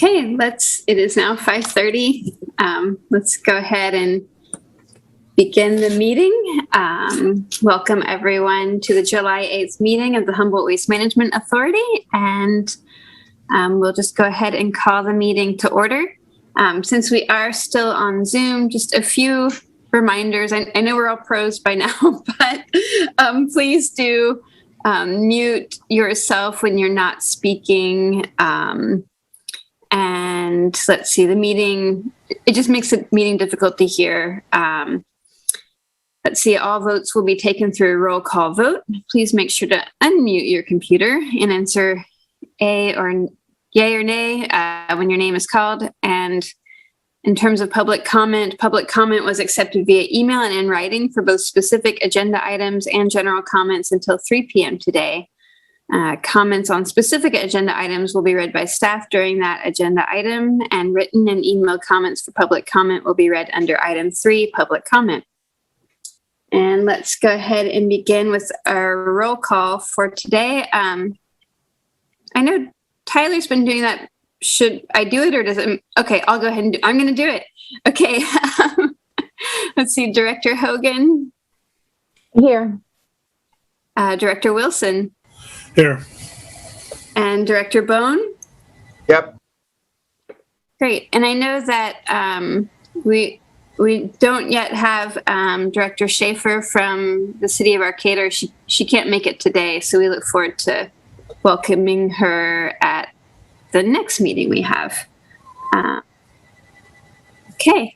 Okay, it is now 5:30. Let's go ahead and begin the meeting. Welcome everyone to the July 8th meeting of the Humboldt Waste Management Authority. And we'll just go ahead and call the meeting to order. Since we are still on Zoom, just a few reminders. I know we're all pros by now, but please do mute yourself when you're not speaking. And let's see, it just makes the meeting difficult to hear. Let's see, all votes will be taken through a roll call vote. Please make sure to unmute your computer and answer yay or nay when your name is called. And in terms of public comment was accepted via email and in writing for both specific agenda items and general comments until 3 p.m. today. Comments on specific agenda items will be read by staff during that agenda item, and written and email comments for public comment will be read under item 3, public comment. And let's go ahead and begin with our roll call for today. I know Tyler's been doing that. Should I do it or does it? Okay, I'll go ahead and I'm going to do it. Okay. Let's see, Director Hogan. Here. Director Wilson. Here. And Director Bone? Yep. Great. And I know that we don't yet have Director Schaefer from the City of Arcata. She can't make it today, so we look forward to welcoming her at the next meeting we have. Okay.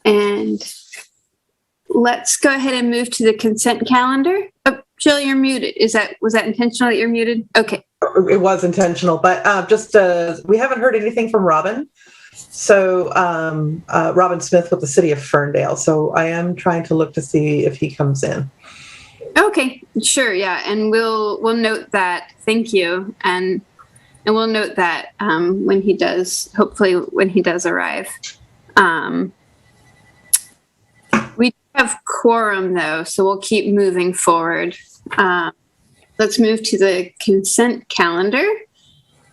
And let's go ahead and move to the consent calendar. Oh, Jill, you're muted. Was that intentional that you're muted? Okay. It was intentional, but we haven't heard anything from Robin. So Robin Smith with the City of Ferndale. So I am trying to look to see if he comes in. Okay, sure, yeah, and we'll note that. Thank you, and we'll note that when he does. Hopefully, when he does arrive. We have quorum though, so we'll keep moving forward. Let's move to the consent calendar.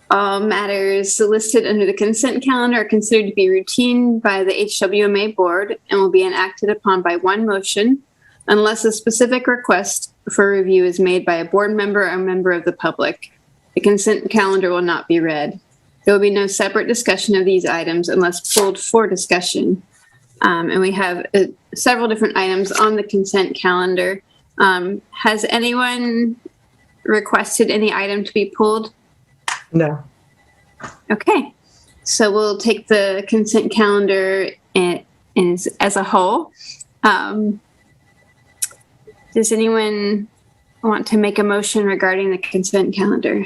All matters listed under the consent calendar are considered to be routine by the HWMA board and will be enacted upon by one motion unless a specific request for review is made by a board member or member of the public. The consent calendar will not be read. There will be no separate discussion of these items unless pulled for discussion. And we have several different items on the consent calendar. Has anyone requested any item to be pulled? No. Okay. So we'll take the consent calendar as a whole. Does anyone want to make a motion regarding the consent calendar?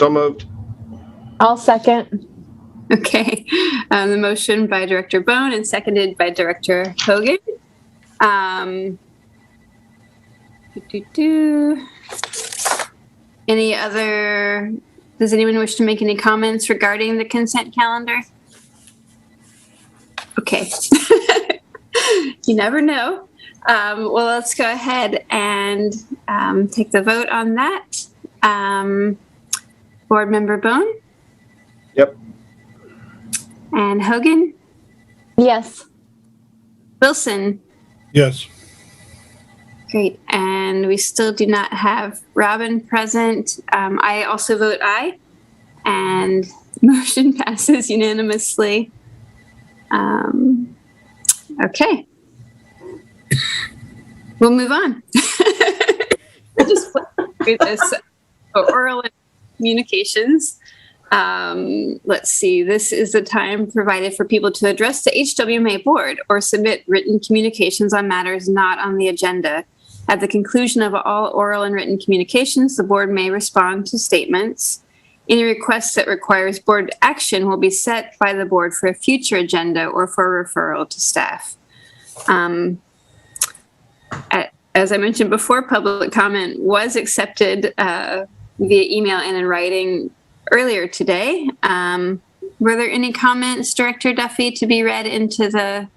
So moved. I'll second. Okay. The motion by Director Bone and seconded by Director Hogan. Does anyone wish to make any comments regarding the consent calendar? Okay. You never know. Well, let's go ahead and take the vote on that. Board Member Bone? Yep. And Hogan? Yes. Wilson? Yes. Great. And we still do not have Robin present. I also vote aye. And motion passes unanimously. Okay. We'll move on. We'll just flip through this oral communications. Let's see. This is the time provided for people to address the HWMA board or submit written communications on matters not on the agenda. At the conclusion of all oral and written communications, the board may respond to statements. Any request that requires board action will be set by the board for a future agenda or for referral to staff. As I mentioned before, public comment was accepted via email and in writing earlier today. Were there any comments, Director Duffy, to be read into the...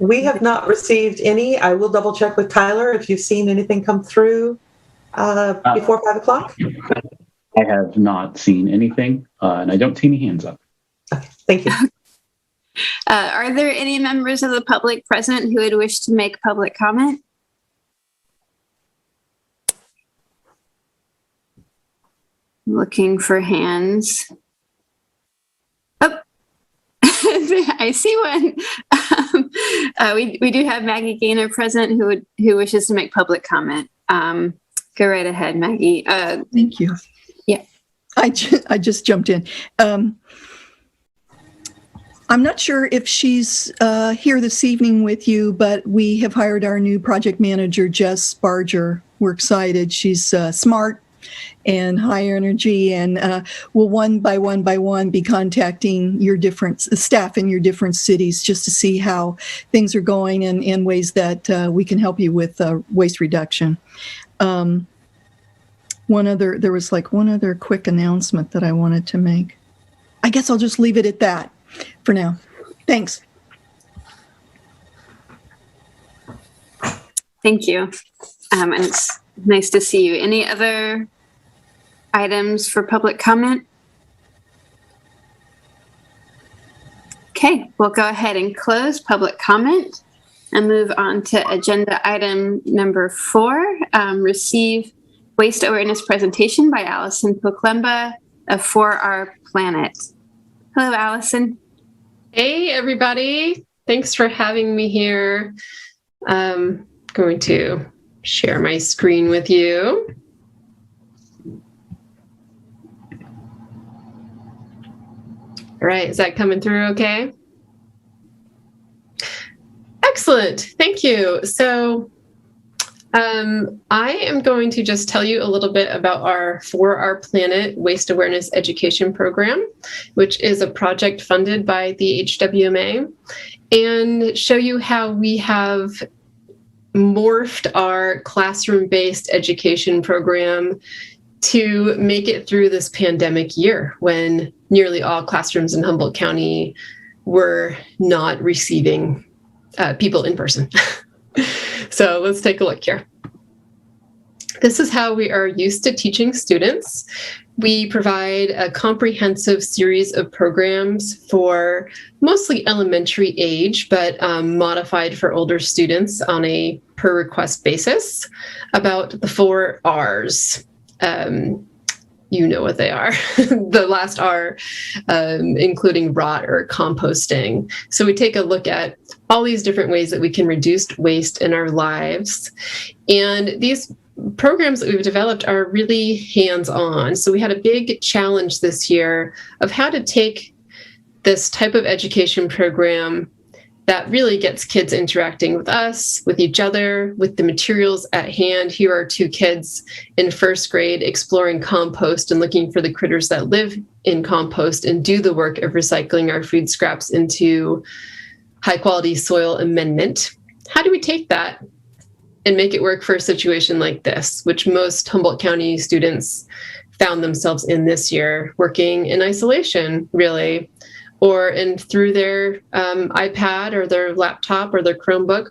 We have not received any. I will double check with Tyler if you've seen anything come through before 5 o'clock. I have not seen anything, and I don't see any hands up. Thank you. Are there any members of the public present who would wish to make public comment? Looking for hands. Oh, I see one. We do have Maggie Gaynor present who wishes to make public comment. Go right ahead, Maggie. Thank you. Yeah. I just jumped in. I'm not sure if she's here this evening with you, but we have hired our new project manager, Jess Barger. We're excited. She's smart and high energy, and will one by one be contacting your different staff in your different cities just to see how things are going and in ways that we can help you with waste reduction. There was one other quick announcement that I wanted to make. I guess I'll just leave it at that for now. Thanks. Thank you. And it's nice to see you. Any other items for public comment? Okay, we'll go ahead and close public comment and move on to agenda item number 4, receive waste awareness presentation by Allison Poklemba of For Our Planet. Hello, Allison. Hey, everybody. Thanks for having me here. I'm going to share my screen with you. All right, is that coming through okay? Excellent, thank you. So I am going to just tell you a little bit about our For Our Planet Waste Awareness Education Program, which is a project funded by the HWMA, and show you how we have morphed our classroom-based education program to make it through this pandemic year when nearly all classrooms in Humboldt County were not receiving people in person. So let's take a look here. This is how we are used to teaching students. We provide a comprehensive series of programs for mostly elementary age, but modified for older students on a per request basis about the 4 R's. You know what they are. The last R, including rot or composting. So we take a look at all these different ways that we can reduce waste in our lives. And these programs that we've developed are really hands-on. So we had a big challenge this year of how to take this type of education program that really gets kids interacting with us, with each other, with the materials at hand. Here are 2 kids in 1st grade exploring compost and looking for the critters that live in compost and do the work of recycling our food scraps into high quality soil amendment. How do we take that and make it work for a situation like this, which most Humboldt County students found themselves in this year, working in isolation, really, or through their iPad or their laptop or their Chromebook.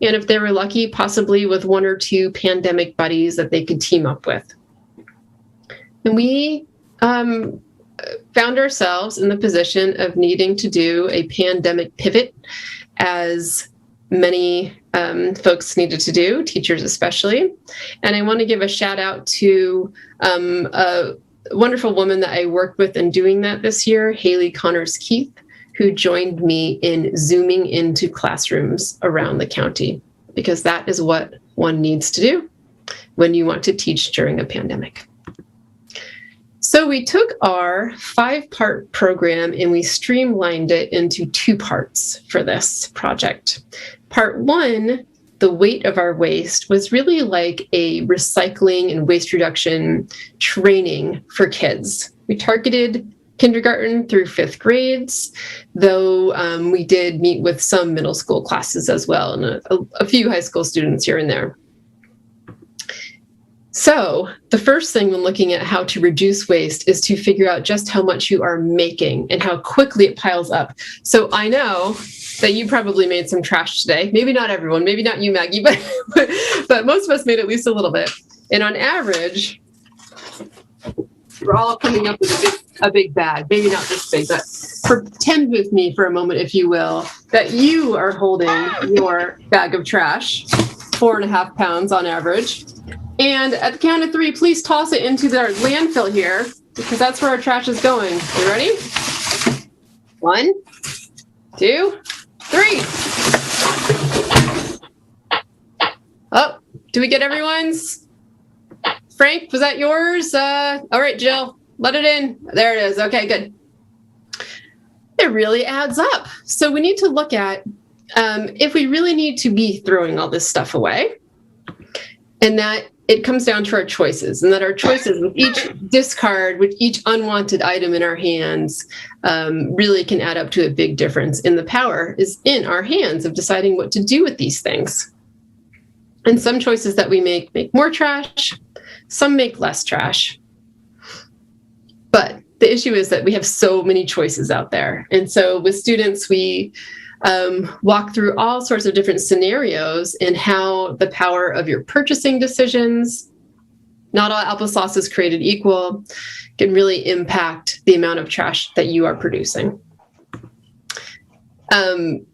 And if they were lucky, possibly with 1 or 2 pandemic buddies that they could team up with. And we found ourselves in the position of needing to do a pandemic pivot, as many folks needed to do, teachers especially. And I want to give a shout out to a wonderful woman that I worked with in doing that this year, Haley Connors Keith, who joined me in Zooming into classrooms around the county, because that is what one needs to do when you want to teach during a pandemic. So we took our 5-part program and we streamlined it into 2 parts for this project. Part 1, the weight of our waste, was really like a recycling and waste reduction training for kids. We targeted kindergarten through 5th grades, though we did meet with some middle school classes as well, and a few high school students here and there. So the first thing when looking at how to reduce waste is to figure out just how much you are making and how quickly it piles up. So I know that you probably made some trash today. Maybe not everyone, maybe not you, Maggie, but most of us made at least a little bit. And on average, we're all coming up with a big bag. Maybe not this big, but pretend with me for a moment, if you will, that you are holding your bag of trash, 4.5 pounds on average. And at the count of 3, please toss it into the landfill here, because that's where our trash is going. You ready? 1, 2, 3. Oh, do we get everyone's? Frank, was that yours? All right, Jill, let it in. There it is. Okay, good. It really adds up. So we need to look at if we really need to be throwing all this stuff away, and that it comes down to our choices, and that our choices with each discard, with each unwanted item in our hands, really can add up to a big difference. And the power is in our hands of deciding what to do with these things. And some choices that we make more trash, some make less trash. But the issue is that we have so many choices out there. And so with students, we walk through all sorts of different scenarios and how the power of your purchasing decisions, not all applesauce is created equal, can really impact the amount of trash that you are producing. And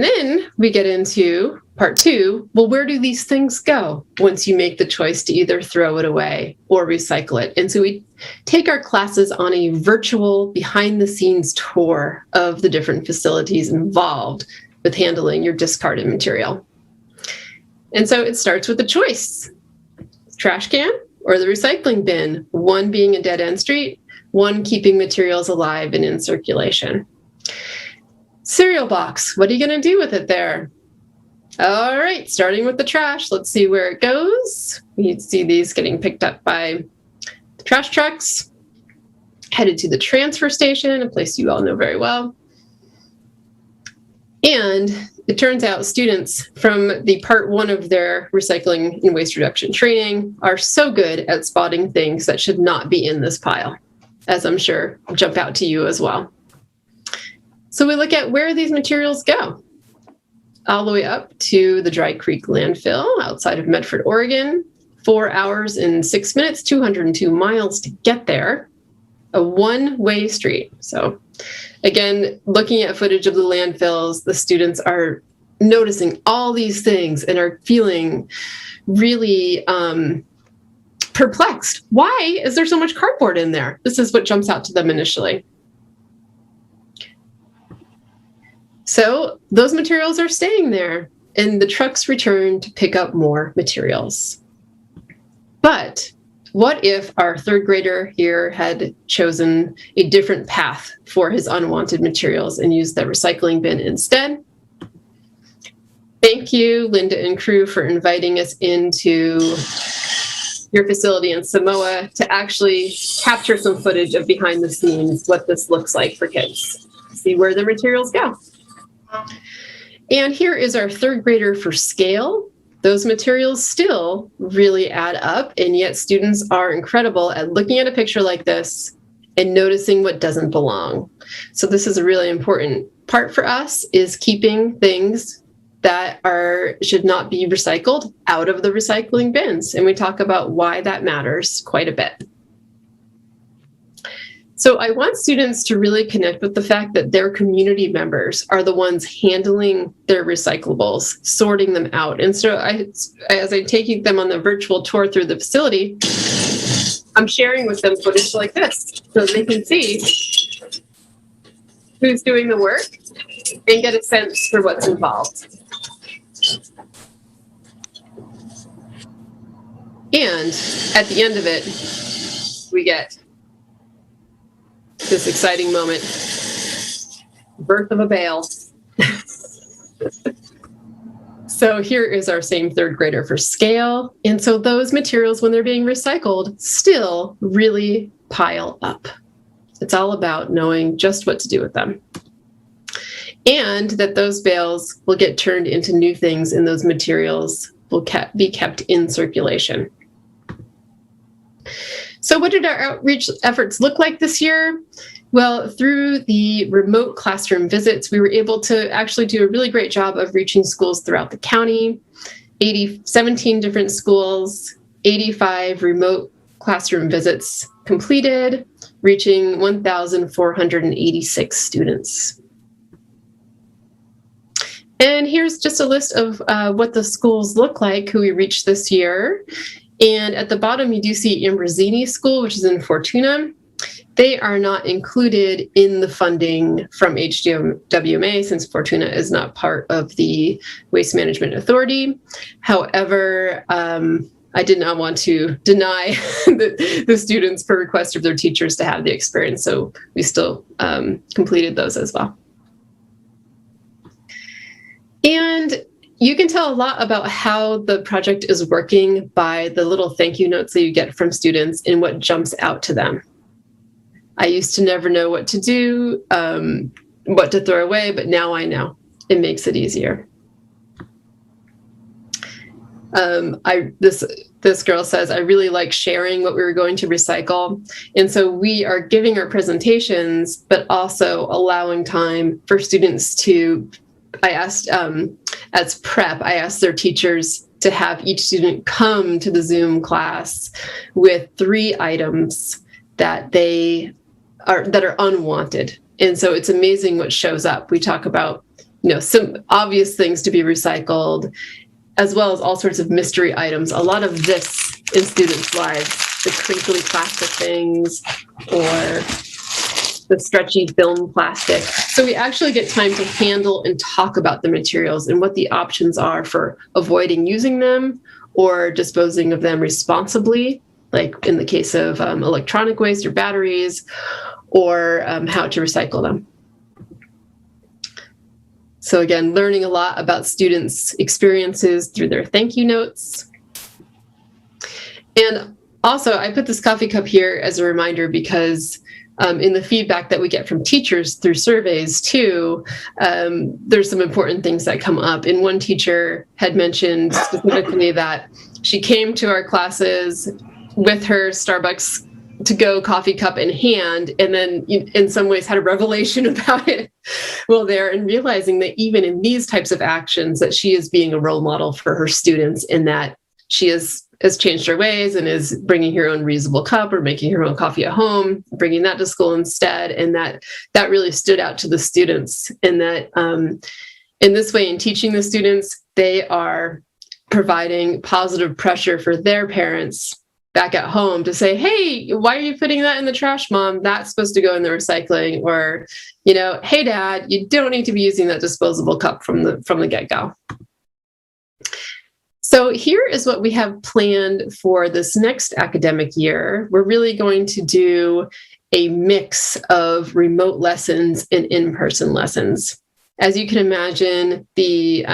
then we get into part 2. Well, where do these things go once you make the choice to either throw it away or recycle it? And so we take our classes on a virtual behind-the-scenes tour of the different facilities involved with handling your discarded material. And so it starts with a choice: trash can or the recycling bin, one being a dead-end street, one keeping materials alive and in circulation. Cereal box, what are you going to do with it there? All right, starting with the trash, let's see where it goes. We see these getting picked up by the trash trucks, headed to the transfer station, a place you all know very well. And it turns out students from the part 1 of their recycling and waste reduction training are so good at spotting things that should not be in this pile, as I'm sure jump out to you as well. So we look at where these materials go. All the way up to the Dry Creek landfill outside of Medford, Oregon. 4 hours and 6 minutes, 202 miles to get there. A one-way street. So again, looking at footage of the landfills, the students are noticing all these things and are feeling really perplexed. Why is there so much cardboard in there? This is what jumps out to them initially. So those materials are staying there, and the trucks return to pick up more materials. But what if our 3rd grader here had chosen a different path for his unwanted materials and used the recycling bin instead? Thank you, Linda and crew, for inviting us into your facility in Samoa to actually capture some footage of behind the scenes, what this looks like for kids. See where the materials go. And here is our 3rd grader for scale. Those materials still really add up, and yet students are incredible at looking at a picture like this and noticing what doesn't belong. So this is a really important part for us, is keeping things that should not be recycled out of the recycling bins. And we talk about why that matters quite a bit. So I want students to really connect with the fact that their community members are the ones handling their recyclables, sorting them out. And so as I'm taking them on the virtual tour through the facility, I'm sharing with them footage like this so they can see who's doing the work and get a sense for what's involved. And at the end of it, we get this exciting moment, birth of a bale. So here is our same 3rd grader for scale. And so those materials, when they're being recycled, still really pile up. It's all about knowing just what to do with them. And that those bales will get turned into new things, and those materials will be kept in circulation. So what did our outreach efforts look like this year? Well, through the remote classroom visits, we were able to actually do a really great job of reaching schools throughout the county, 17 different schools, 85 remote classroom visits completed, reaching 1,486 students. And here's just a list of what the schools look like who we reached this year. And at the bottom, you do see Ambrosini School, which is in Fortuna. They are not included in the funding from HWMA since Fortuna is not part of the Waste Management Authority. However, I did not want to deny the students per request of their teachers to have the experience, so we still completed those as well. And you can tell a lot about how the project is working by the little thank you notes that you get from students and what jumps out to them. I used to never know what to do, what to throw away, but now I know. It makes it easier. This girl says, I really like sharing what we were going to recycle. And so we are giving our presentations, but also allowing time for students to, I asked, as prep, I asked their teachers to have each student come to the Zoom class with 3 items that are unwanted. And so it's amazing what shows up. We talk about, some obvious things to be recycled, as well as all sorts of mystery items. A lot of this in students' lives, the crinkly plastic things or the stretchy film plastic. So we actually get time to handle and talk about the materials and what the options are for avoiding using them or disposing of them responsibly, like in the case of electronic waste or batteries, or how to recycle them. So again, learning a lot about students' experiences through their thank you notes. And also, I put this coffee cup here as a reminder because in the feedback that we get from teachers through surveys too, there's some important things that come up. And one teacher had mentioned specifically that she came to our classes with her Starbucks to-go coffee cup in hand, and then in some ways had a revelation about it while there, and realizing that even in these types of actions that she is being a role model for her students in that she has changed her ways and is bringing her own reusable cup or making her own coffee at home, bringing that to school instead. And that really stood out to the students, and that in this way, in teaching the students, they are providing positive pressure for their parents back at home to say, hey, why are you putting that in the trash, Mom? That's supposed to go in the recycling. Or, hey, Dad, you don't need to be using that disposable cup from the get-go. So here is what we have planned for this next academic year. We're really going to do a mix of remote lessons and in-person lessons. As you can imagine, the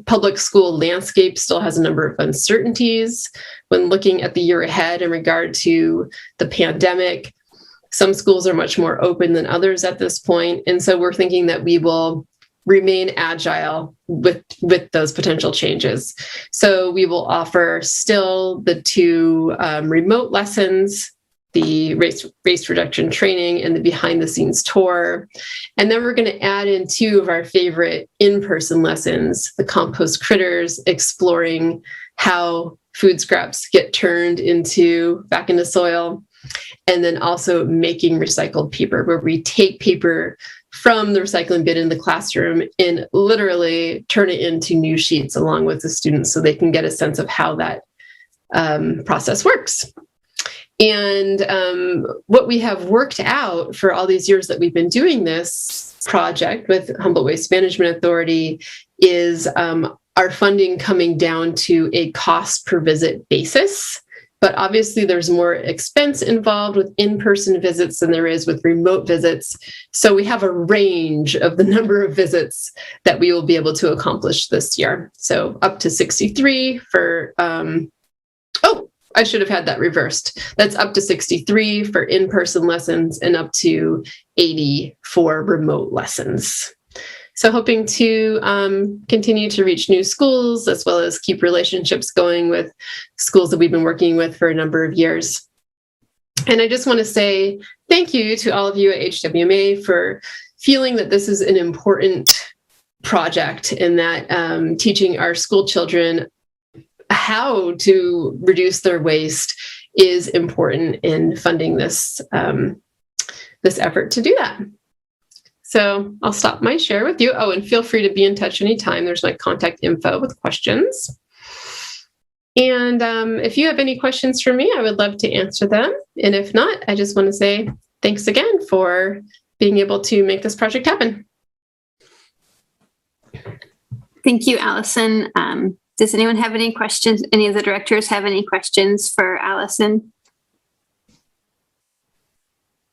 public school landscape still has a number of uncertainties when looking at the year ahead in regard to the pandemic. Some schools are much more open than others at this point. And so we're thinking that we will remain agile with those potential changes. So we will offer still the 2 remote lessons, the race reduction training and the behind the scenes tour. And then we're going to add in 2 of our favorite in-person lessons, the compost critters, exploring how food scraps get turned back into soil, and then also making recycled paper, where we take paper from the recycling bin in the classroom and literally turn it into new sheets along with the students so they can get a sense of how that process works. And what we have worked out for all these years that we've been doing this project with Humboldt Waste Management Authority is our funding coming down to a cost per visit basis. But obviously there's more expense involved with in-person visits than there is with remote visits. So we have a range of the number of visits that we will be able to accomplish this year. So up to 63 for, I should have had that reversed. That's up to 63 for in-person lessons and up to 80 for remote lessons. So hoping to continue to reach new schools as well as keep relationships going with schools that we've been working with for a number of years. And I just want to say thank you to all of you at HWMA for feeling that this is an important project and that teaching our school children how to reduce their waste is important in funding this this effort to do that. So I'll stop my share with you. Oh, and feel free to be in touch anytime. There's my contact info with questions. And if you have any questions for me, I would love to answer them. And if not, I just want to say thanks again for being able to make this project happen. Thank you, Allison. Does anyone have any questions? Any of the directors have any questions for Allison?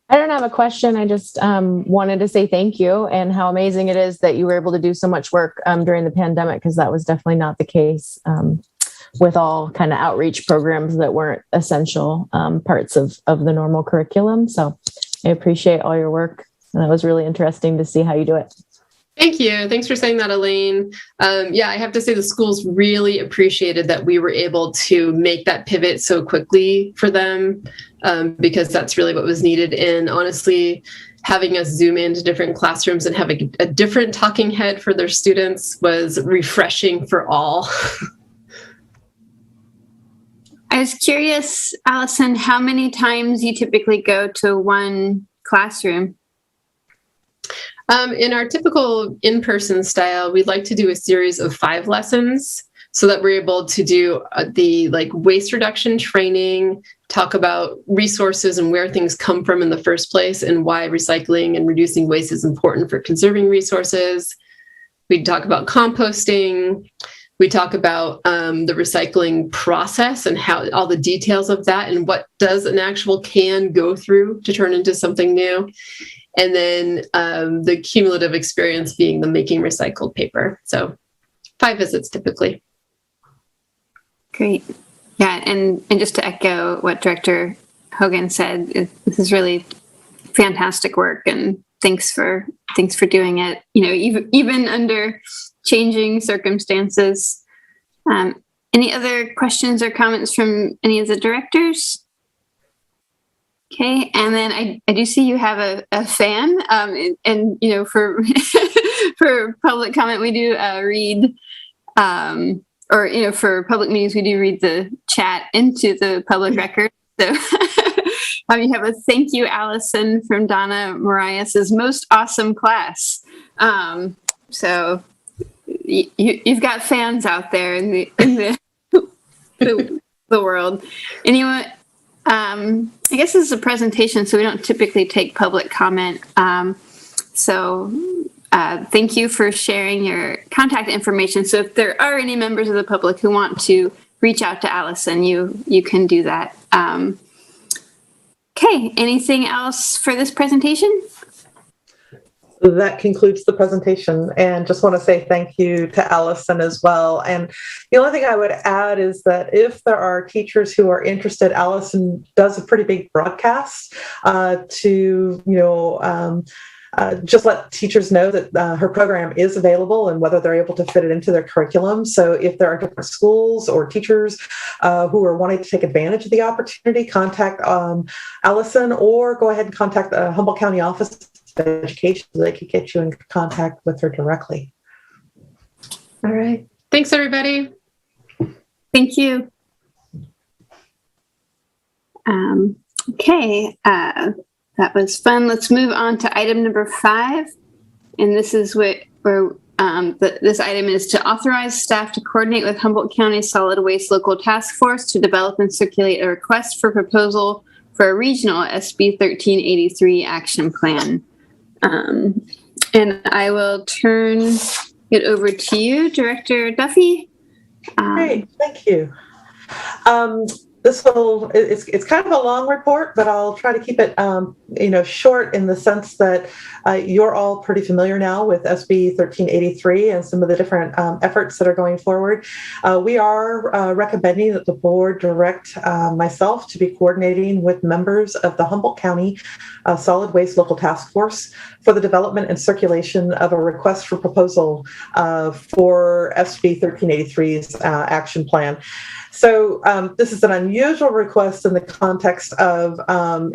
I don't have a question. I just wanted to say thank you and how amazing it is that you were able to do so much work during the pandemic, because that was definitely not the case with all kind of outreach programs that weren't essential parts of the normal curriculum. So I appreciate all your work. And that was really interesting to see how you do it. Thank you. Thanks for saying that, Elaine. Yeah, I have to say the schools really appreciated that we were able to make that pivot so quickly for them, because that's really what was needed. And honestly, having us zoom into different classrooms and having a different talking head for their students was refreshing for all. I was curious, Allison, how many times you typically go to one classroom? In our typical in-person style, we'd like to do a series of 5 lessons so that we're able to do the waste reduction training, talk about resources and where things come from in the first place and why recycling and reducing waste is important for conserving resources. We'd talk about composting. We talk about the recycling process and how all the details of that and what does an actual can go through to turn into something new. And then the cumulative experience being the making recycled paper. So 5 visits typically. Great. Yeah, and just to echo what Director Hogan said, this is really fantastic work, and thanks for doing it. You know, even under changing circumstances. Any other questions or comments from any of the directors? Okay, and then I do see you have a fan, and you know, for for public comment we do read, or you know, for public meetings we do read the chat into the public record. So you have a thank you, Allison, from Donna Marias's most awesome class. So you've got fans out there in the world. Anyone? I guess this is a presentation, so we don't typically take public comment. Thank you for sharing your contact information. So if there are any members of the public who want to reach out to Allison, you can do that. Okay, anything else for this presentation? That concludes the presentation, and just want to say thank you to Allison as well. And the only thing I would add is that if there are teachers who are interested, Allison does a pretty big broadcast just let teachers know that her program is available and whether they're able to fit it into their curriculum. So if there are different schools or teachers who are wanting to take advantage of the opportunity, contact Allison, or go ahead and contact the Humboldt County Office of Education so they could get you in contact with her directly. All right. Thanks, everybody. Thank you. Okay. That was fun. Let's move on to item number 5. And this is where this item is to authorize staff to coordinate with Humboldt County Solid Waste Local Task Force to develop and circulate a request for proposal for a regional SB 1383 action plan. And I will turn it over to you, Director Duffy. Great, thank you. It's kind of a long report, but I'll try to keep it, short in the sense that you're all pretty familiar now with SB 1383 and some of the different efforts that are going forward. We are recommending that the board direct myself to be coordinating with members of the Humboldt County Solid Waste Local Task Force for the development and circulation of a request for proposal for SB 1383's action plan. So this is an unusual request in the context of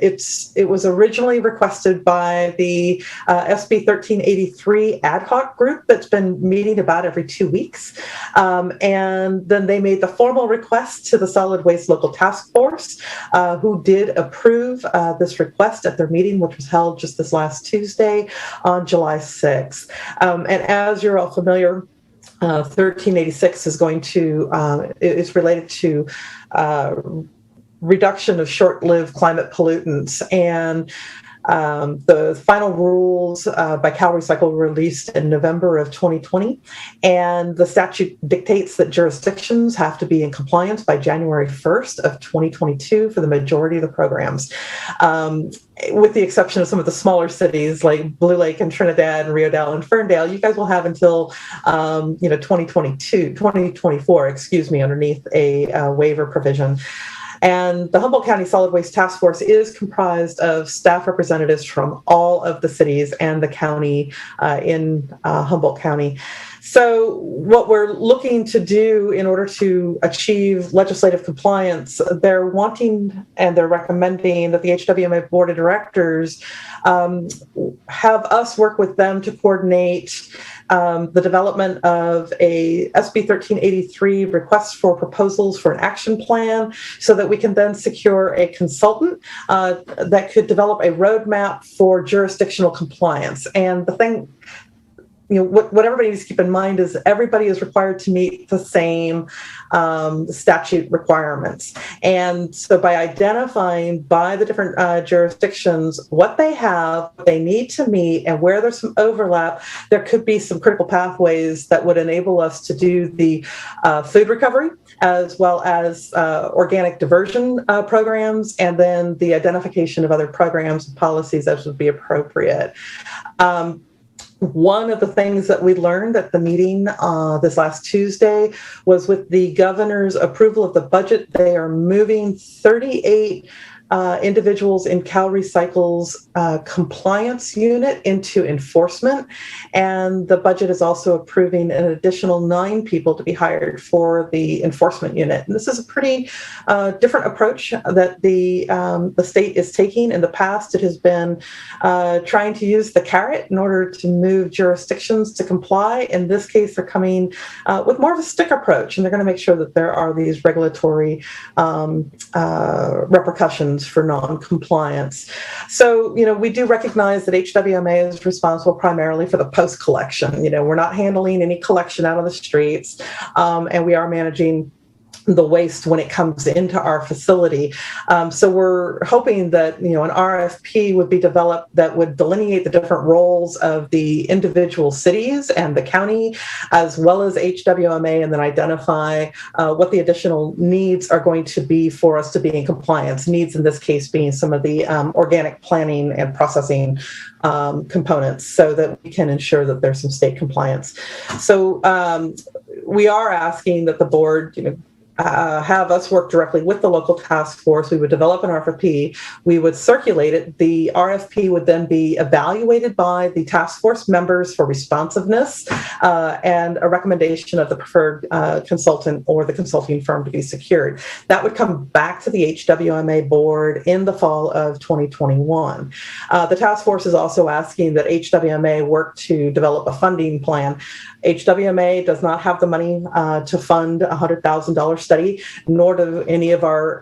it was originally requested by the SB 1383 ad hoc group that's been meeting about every 2 weeks. And then they made the formal request to the Solid Waste Local Task Force, who did approve this request at their meeting, which was held just this last Tuesday on July 6th. And as you're all familiar, 1386 is related to reduction of short-lived climate pollutants, and the final rules by CalRecycle were released in November of 2020, and the statute dictates that jurisdictions have to be in compliance by January 1st of 2022 for the majority of the programs. With the exception of some of the smaller cities like Blue Lake and Trinidad and Rio Dell and Ferndale, you guys will have until 2024, underneath a waiver provision. And the Humboldt County Solid Waste Task Force is comprised of staff representatives from all of the cities and the county in Humboldt County. So what we're looking to do in order to achieve legislative compliance, they're wanting and they're recommending that the HWMA Board of Directors have us work with them to coordinate the development of a SB 1383 request for proposals for an action plan, so that we can then secure a consultant that could develop a roadmap for jurisdictional compliance. And the thing, what everybody needs to keep in mind is everybody is required to meet the same statute requirements. And so by identifying by the different jurisdictions what they have, what they need to meet, and where there's some overlap, there could be some critical pathways that would enable us to do the food recovery, as well as organic diversion programs, and then the identification of other programs and policies as would be appropriate. One of the things that we learned at the meeting this last Tuesday was, with the governor's approval of the budget, they are moving 38 individuals in CalRecycle's compliance unit into enforcement. And the budget is also approving an additional 9 people to be hired for the enforcement unit. And this is a pretty different approach that the state is taking. In the past, it has been trying to use the carrot in order to move jurisdictions to comply. In this case, they're coming with more of a stick approach, and they're going to make sure that there are these regulatory repercussions for non-compliance. So, we do recognize that HWMA is responsible primarily for the post-collection. We're not handling any collection out on the streets, and we are managing the waste when it comes into our facility. So we're hoping that, an RFP would be developed that would delineate the different roles of the individual cities and the county, as well as HWMA, and then identify what the additional needs are going to be for us to be in compliance. Needs in this case being some of the organic planning and processing components, so that we can ensure that there's some state compliance. So we are asking that the board, have us work directly with the local task force. We would develop an RFP. We would circulate it. The RFP would then be evaluated by the task force members for responsiveness, and a recommendation of the preferred consultant or the consulting firm to be secured. That would come back to the HWMA board in the fall of 2021. The task force is also asking that HWMA work to develop a funding plan. HWMA does not have the money to fund a $100,000 study, nor do any of our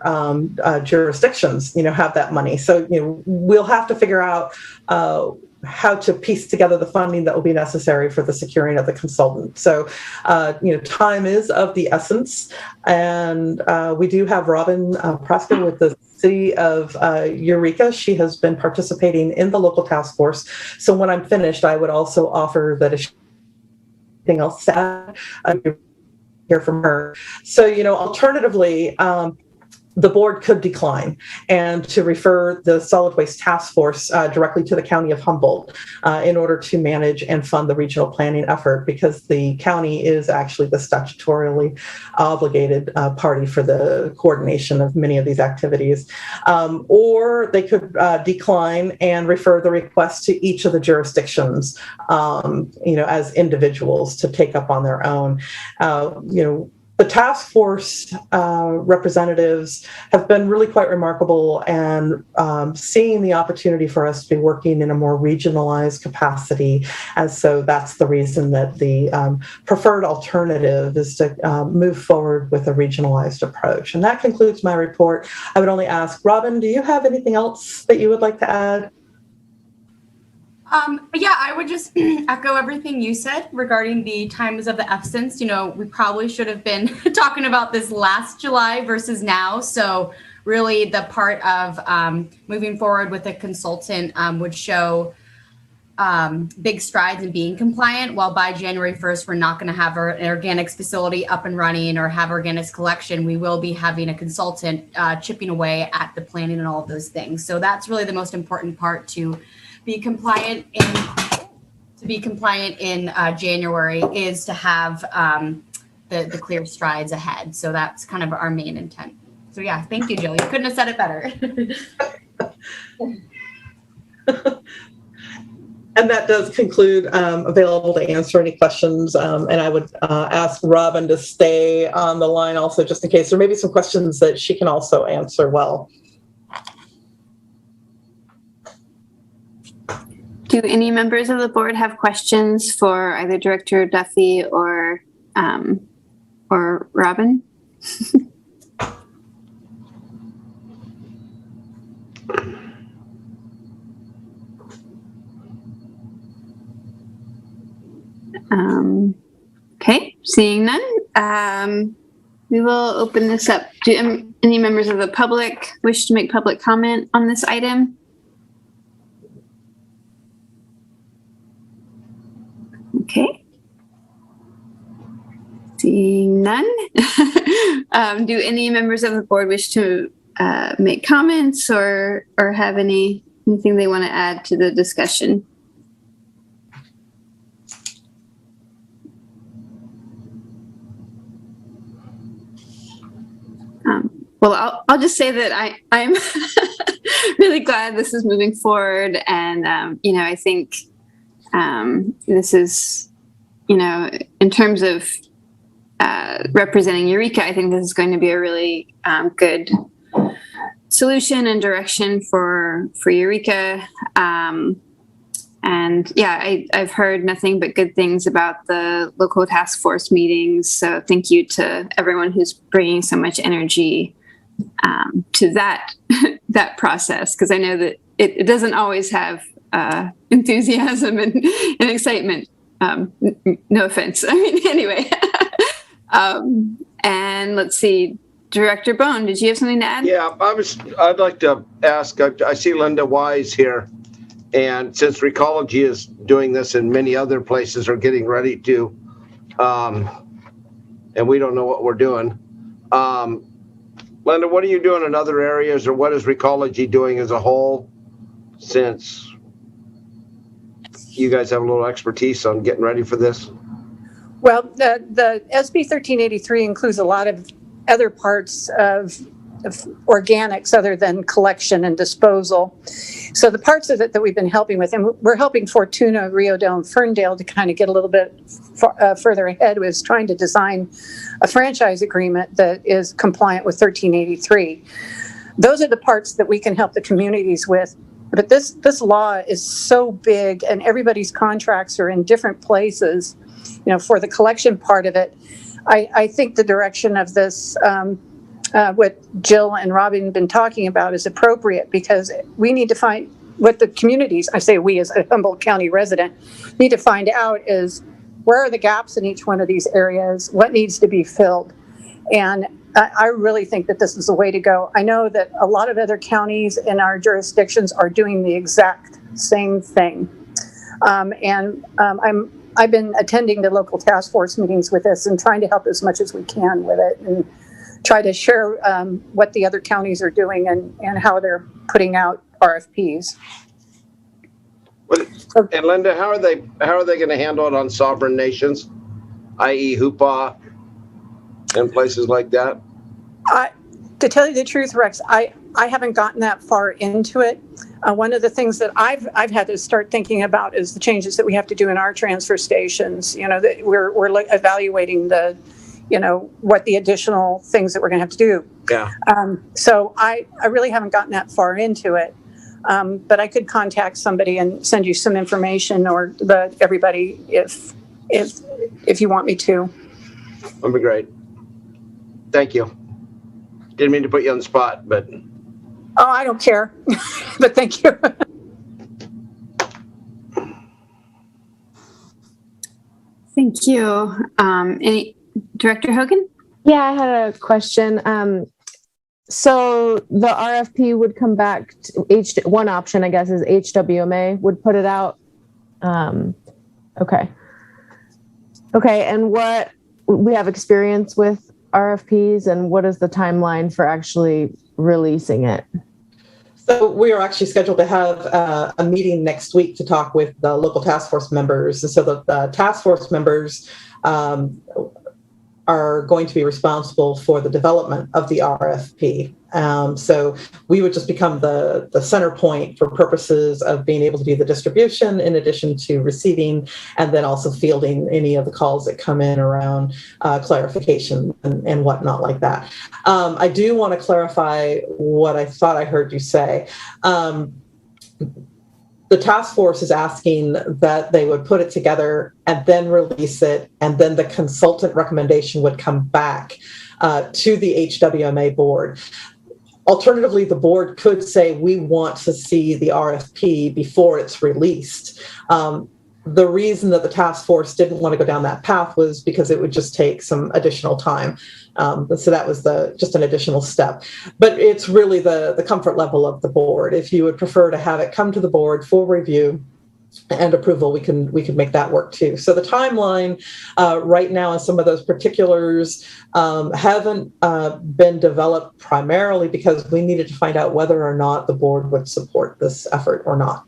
jurisdictions, have that money. So, we'll have to figure out how to piece together the funding that will be necessary for the securing of the consultant. So, time is of the essence, and we do have Robin Prasker with the City of Eureka. She has been participating in the local task force. So when I'm finished, I would also offer that if anything else to add, hear from her. So, alternatively, the board could decline and to refer the solid waste task force directly to the county of Humboldt in order to manage and fund the regional planning effort, because the county is actually the statutorily obligated party for the coordination of many of these activities. Or they could decline and refer the request to each of the jurisdictions, as individuals to take up on their own. the task force representatives have been really quite remarkable, and seeing the opportunity for us to be working in a more regionalized capacity. And so that's the reason that the preferred alternative is to move forward with a regionalized approach. And that concludes my report. I would only ask, Robin, do you have anything else that you would like to add? Yeah, I would just echo everything you said regarding the times of the essence. You know, we probably should have been talking about this last July versus now. So really the part of moving forward with a consultant would show big strides in being compliant, while by January 1st, we're not going to have an organics facility up and running or have organics collection. We will be having a consultant chipping away at the planning and all of those things. So that's really the most important part, to be compliant in January, is to have the clear strides ahead. So that's kind of our main intent. So yeah, thank you, Jill. You couldn't have said it better. And that does conclude available to answer any questions. And I would ask Robin to stay on the line also, just in case there may be some questions that she can also answer well. Do any members of the board have questions for either Director Duffy or Robin? Okay, seeing none, we will open this up. Do any members of the public wish to make public comment on this item? Okay. Seeing none. Do any members of the board wish to make comments or have anything they want to add to the discussion? Well, I'll just say that I'm really glad this is moving forward, and I think this is, in terms of representing Eureka, I think this is going to be a really good solution and direction for Eureka. And yeah, I've heard nothing but good things about the local task force meetings. So thank you to everyone who's bringing so much energy to that process, because I know that it doesn't always have enthusiasm and excitement. No offense. I mean, anyway. And let's see, Director Bone, did you have something to add? Yeah, I'd like to ask, I see Linda Wise here, and since Recology is doing this and many other places are getting ready to, and we don't know what we're doing. Linda, what are you doing in other areas, or what is Recology doing as a whole, since you guys have a little expertise on getting ready for this? Well, the SB 1383 includes a lot of other parts of organics other than collection and disposal. So the parts of it that we've been helping with, and we're helping Fortuna, Rio Dell, and Ferndale to kind of get a little bit further ahead, was trying to design a franchise agreement that is compliant with 1383. Those are the parts that we can help the communities with. But this law is so big, and everybody's contracts are in different places. For the collection part of it, I think the direction of this, what Jill and Robin have been talking about, is appropriate, because we need to find what the communities, I say we as a Humboldt County resident, need to find out is, where are the gaps in each one of these areas? What needs to be filled? And I really think that this is the way to go. I know that a lot of other counties in our jurisdictions are doing the exact same thing. I've been attending the local task force meetings with this and trying to help as much as we can with it, and try to share what the other counties are doing and how they're putting out RFPs. And Linda, how are they going to handle it on sovereign nations, i.e. HUPA and places like that? To tell you the truth, Rex, I haven't gotten that far into it. One of the things that I've had to start thinking about is the changes that we have to do in our transfer stations. That we're evaluating the what the additional things that we're going to have to do. Yeah. So I really haven't gotten that far into it. But I could contact somebody and send you some information, or everybody if you want me to. That'd be great. Thank you. Didn't mean to put you on the spot, but. Oh, I don't care, but thank you. Thank you. Any Director Hogan? Yeah, I had a question. So the RFP would come back to one option, I guess, is HWMA would put it out. Okay. And what we have experience with RFPs, and what is the timeline for actually releasing it? So we are actually scheduled to have a meeting next week to talk with the local task force members. And so the task force members are going to be responsible for the development of the RFP. So we would just become the center point for purposes of being able to do the distribution, in addition to receiving and then also fielding any of the calls that come in around clarification and whatnot like that. I do want to clarify what I thought I heard you say. The task force is asking that they would put it together and then release it, and then the consultant recommendation would come back to the HWMA board. Alternatively, the board could say, we want to see the RFP before it's released. The reason that the task force didn't want to go down that path was because it would just take some additional time. So that was just an additional step. But it's really the comfort level of the board. If you would prefer to have it come to the board for review and approval, we can make that work too. So the timeline right now, and some of those particulars haven't been developed primarily because we needed to find out whether or not the board would support this effort or not.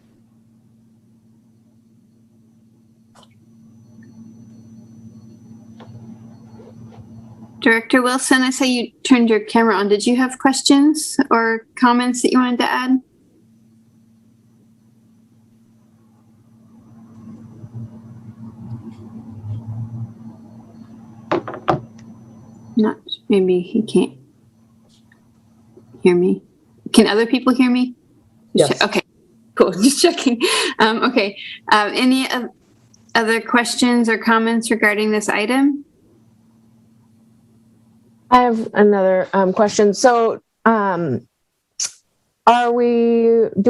Director Wilson, I saw you turned your camera on. Did you have questions or comments that you wanted to add? Not, maybe he can't hear me. Can other people hear me? Yes. Okay, cool. Just checking. Okay. Any other questions or comments regarding this item? I have another question. So, do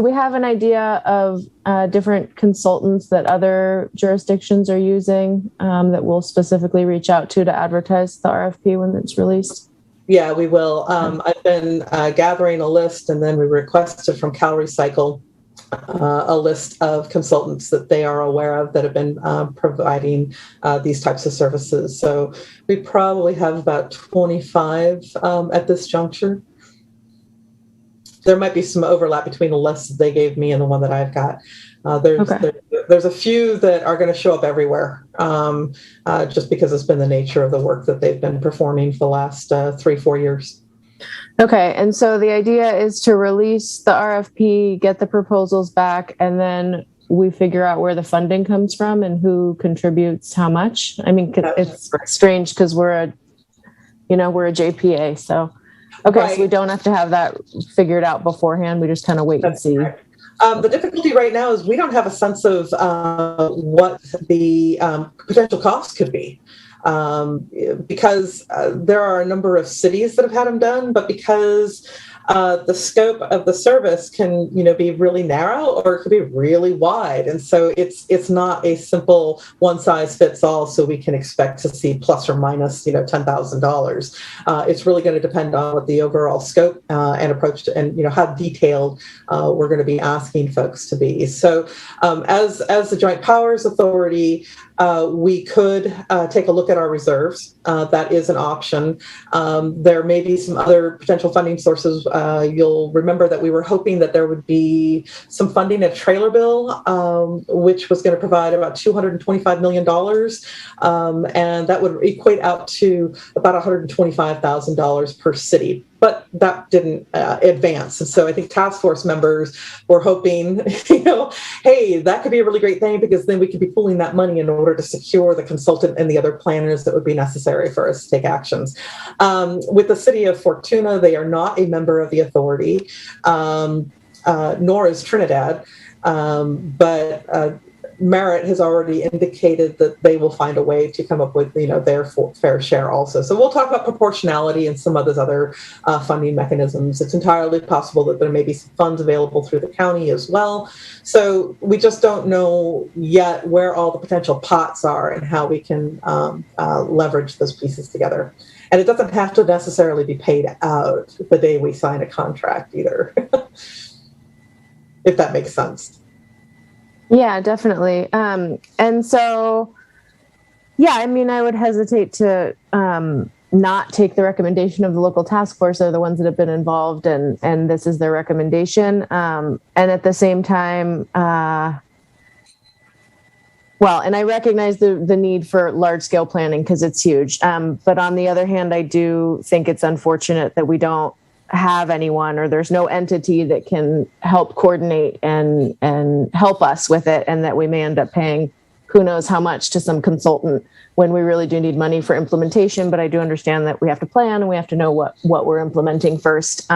we have an idea of different consultants that other jurisdictions are using that we'll specifically reach out to advertise the RFP when it's released? Yeah, we will. I've been gathering a list, and then we requested from CalRecycle a list of consultants that they are aware of that have been providing these types of services. So we probably have about 25 at this juncture. There might be some overlap between the list that they gave me and the one that I've got. There's a few that are going to show up everywhere just because it's been the nature of the work that they've been performing for the last 3-4 years. Okay, and so the idea is to release the RFP, get the proposals back, and then we figure out where the funding comes from and who contributes how much. I mean, it's strange because we're a JPA, so okay, right. So we don't have to have that figured out beforehand. We just kind of wait and see. Right. The difficulty right now is we don't have a sense of what the potential costs could be. Because there are a number of cities that have had them done, but because the scope of the service can, be really narrow or it could be really wide. And so it's not a simple one size fits all. So we can expect to see plus or minus, $10,000. It's really going to depend on what the overall scope and approach to, and, how detailed we're going to be asking folks to be. So as the Joint Powers Authority, we could take a look at our reserves. That is an option. There may be some other potential funding sources. You'll remember that we were hoping that there would be some funding at trailer bill, which was going to provide about $225 million. And that would equate out to about $125,000 per city. but that didn't advance. And so I think task force members were hoping, hey, that could be a really great thing because then we could be pooling that money in order to secure the consultant and the other planners that would be necessary for us to take actions. With the city of Fortuna, they are not a member of the authority, nor is Trinidad, but Merit has already indicated that they will find a way to come up with, their fair share also. So we'll talk about proportionality and some of those other funding mechanisms. It's entirely possible that there may be some funds available through the county as well. So we just don't know yet where all the potential pots are and how we can leverage those pieces together. And it doesn't have to necessarily be paid out the day we sign a contract either, if that makes sense. Yeah, definitely. And so, I would hesitate to not take the recommendation of the local task force. They're the ones that have been involved, and this is their recommendation. And at the same time, and I recognize the need for large scale planning because it's huge. But on the other hand, I do think it's unfortunate that we don't have anyone, or there's no entity that can help coordinate and help us with it, and that we may end up paying who knows how much to some consultant when we really do need money for implementation. But I do understand that we have to plan and we have to know what we're implementing first.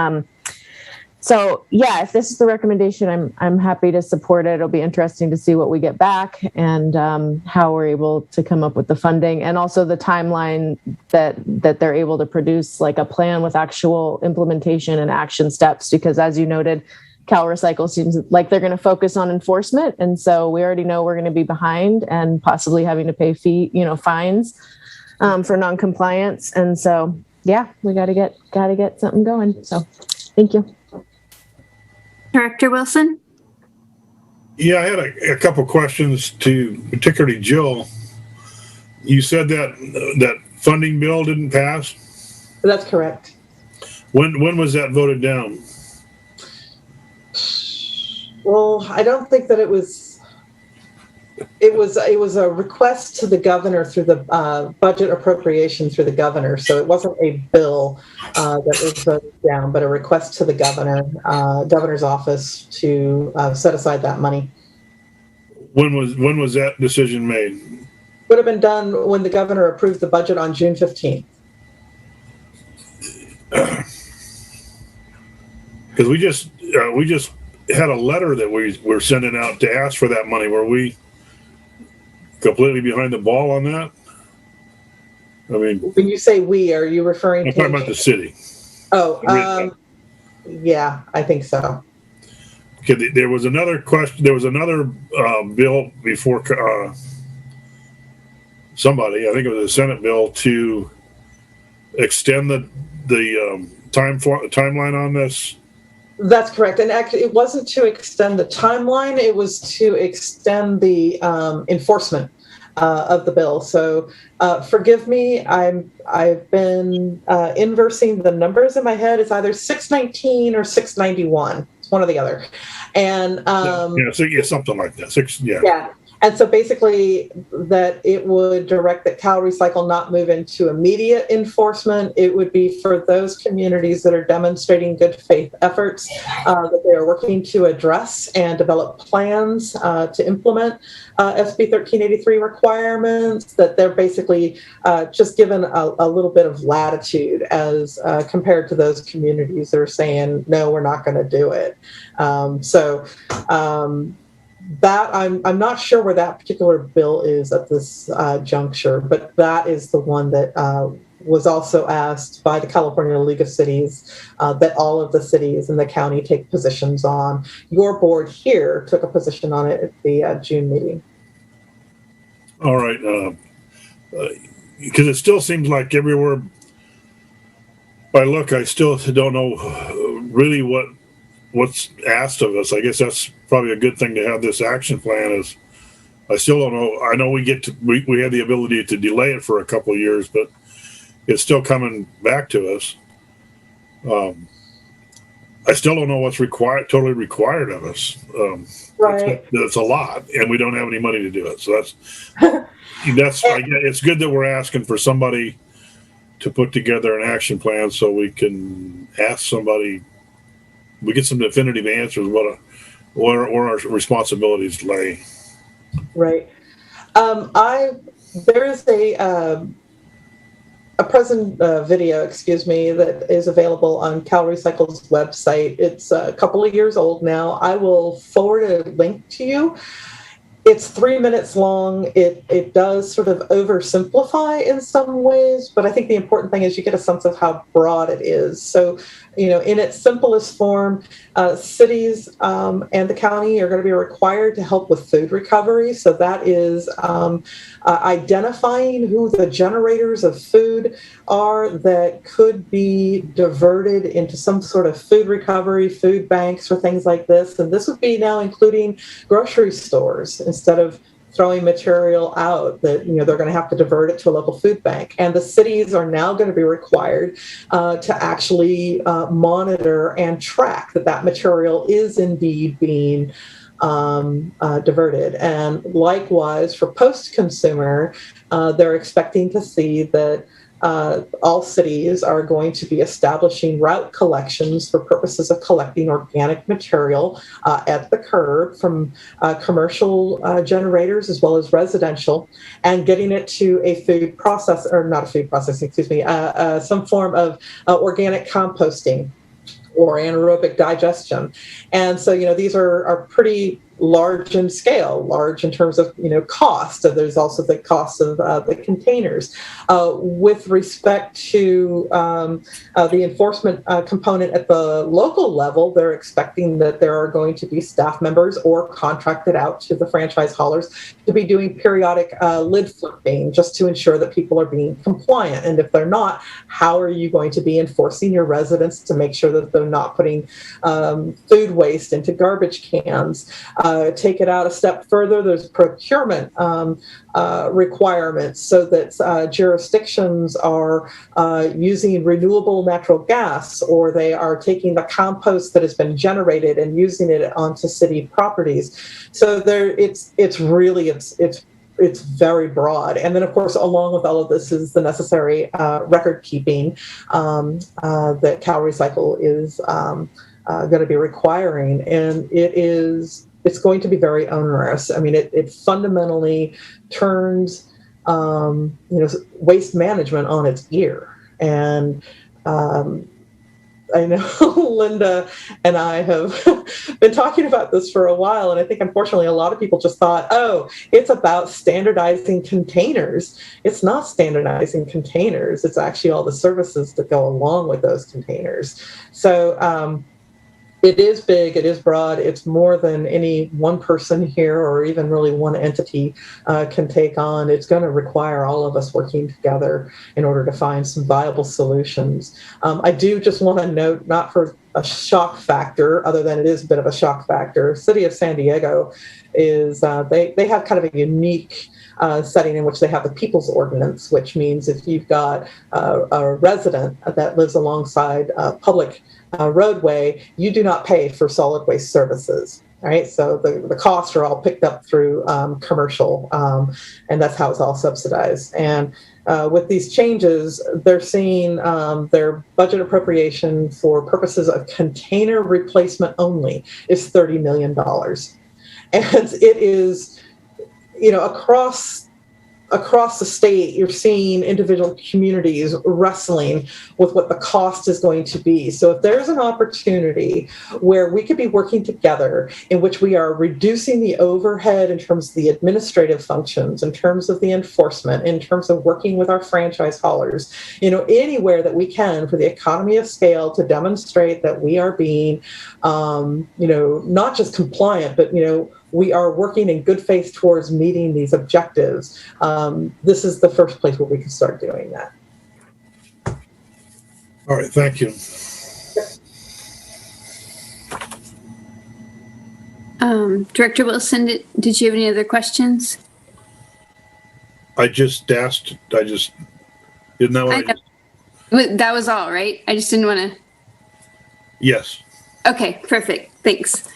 So if this is the recommendation, I'm happy to support it. It'll be interesting to see what we get back and how we're able to come up with the funding, and also the timeline that they're able to produce, like a plan with actual implementation and action steps. Because as you noted, Cal Recycle seems like they're going to focus on enforcement, and so we already know we're going to be behind and possibly having to pay fines for noncompliance. And so we got to get something going. So thank you. Director Wilson? Yeah, I had a couple questions to particularly Jill. You said that funding bill didn't pass? That's correct. When was that voted down? Well, I don't think that it was a request to the governor through the budget appropriation through the governor. So it wasn't a bill that was voted down, but a request to the governor's office to set aside that money. When was that decision made? Would have been done when the governor approved the budget on June 15th. Because we just had a letter that we were sending out to ask for that money. Were we completely behind the ball on that? I mean, when you say we, are you referring I'm talking about the city? Oh, yeah, I think so. Okay, there was another question. There was another bill before somebody, I think it was a Senate bill, to extend the timeline on this. That's correct. And actually, it wasn't to extend the timeline. It was to extend the enforcement of the bill. So forgive me. I've been inversing the numbers in my head. It's either 619 or 691. It's one or the other. And something like that. Yeah. And so basically that it would direct that Cal Recycle not move into immediate enforcement. It would be for those communities that are demonstrating good faith efforts that they are working to address and develop plans to implement SB 1383 requirements, that they're basically just given a little bit of latitude as compared to those communities that are saying, no, we're not going to do it. That I'm not sure where that particular bill is at this juncture, but that is the one that was also asked by the California League of Cities that all of the cities in the county take positions on. Your board here took a position on it at the June meeting. All right, because it still seems like everywhere I look, I still don't know really what's asked of us. I guess that's probably a good thing to have this action plan. Is I still don't know. I know we have the ability to delay it for a couple of years, but it's still coming back to us. I still don't know what's totally required of us. Right. That's a lot, and we don't have any money to do it. So that's it's good that we're asking for somebody to put together an action plan so we can ask somebody, we get some definitive answers where our responsibilities lay. Right. There is a present video, excuse me, that is available on Cal Recycle's website. It's a couple of years old now. I will forward a link to you. It's 3 minutes long. It does sort of oversimplify in some ways, but I think the important thing is you get a sense of how broad it is. So, in its simplest form, cities and the county are going to be required to help with food recovery. So that is identifying who the generators of food are that could be diverted into some sort of food recovery, food banks, or things like this. And this would be now including grocery stores instead of throwing material out that they're going to have to divert it to a local food bank. And the cities are now going to be required to actually monitor and track that material is indeed being diverted. And likewise, for post-consumer, they're expecting to see that all cities are going to be establishing route collections for purposes of collecting organic material at the curb from commercial generators as well as residential, and getting it to a food process, or not a food processing, excuse me, some form of organic composting or anaerobic digestion. And so, these are pretty large in scale, large in terms of, cost. So there's also the cost of the containers. With respect to the enforcement component at the local level, they're expecting that there are going to be staff members or contracted out to the franchise haulers to be doing periodic lid flipping just to ensure that people are being compliant. And if they're not, how are you going to be enforcing your residents to make sure that they're not putting food waste into garbage cans? Take it out a step further, there's procurement requirements so that jurisdictions are using renewable natural gas, or they are taking the compost that has been generated and using it onto city properties. So it's very broad. And then, of course, along with all of this is the necessary record keeping that Cal Recycle is going to be requiring. And it's going to be very onerous. I mean, it fundamentally turns, waste management on its ear. And I know Linda and I have been talking about this for a while, and I think unfortunately a lot of people just thought, oh, it's about standardizing containers. It's not standardizing containers. It's actually all the services that go along with those containers. So it is big, it is broad, it's more than any one person here or even really one entity can take on. It's going to require all of us working together in order to find some viable solutions. I do just want to note, not for a shock factor, other than it is a bit of a shock factor, City of San Diego is, they have kind of a unique setting in which they have the People's Ordinance, which means if you've got a resident that lives alongside public roadway, you do not pay for solid waste services. Right, so the costs are all picked up through commercial, and that's how it's all subsidized. And with these changes, they're seeing their budget appropriation for purposes of container replacement only is $30 million, and it is, across the state, you're seeing individual communities wrestling with what the cost is going to be. So if there's an opportunity where we could be working together in which we are reducing the overhead in terms of the administrative functions, in terms of the enforcement, in terms of working with our franchise haulers, anywhere that we can for the economy of scale to demonstrate that we are being, not just compliant, but, we are working in good faith towards meeting these objectives. This is the first place where we can start doing that. All right, thank you. Director Wilson, did you have any other questions? I just asked, isn't that what That was all, right? I just didn't want to. Yes. Okay, perfect. Thanks.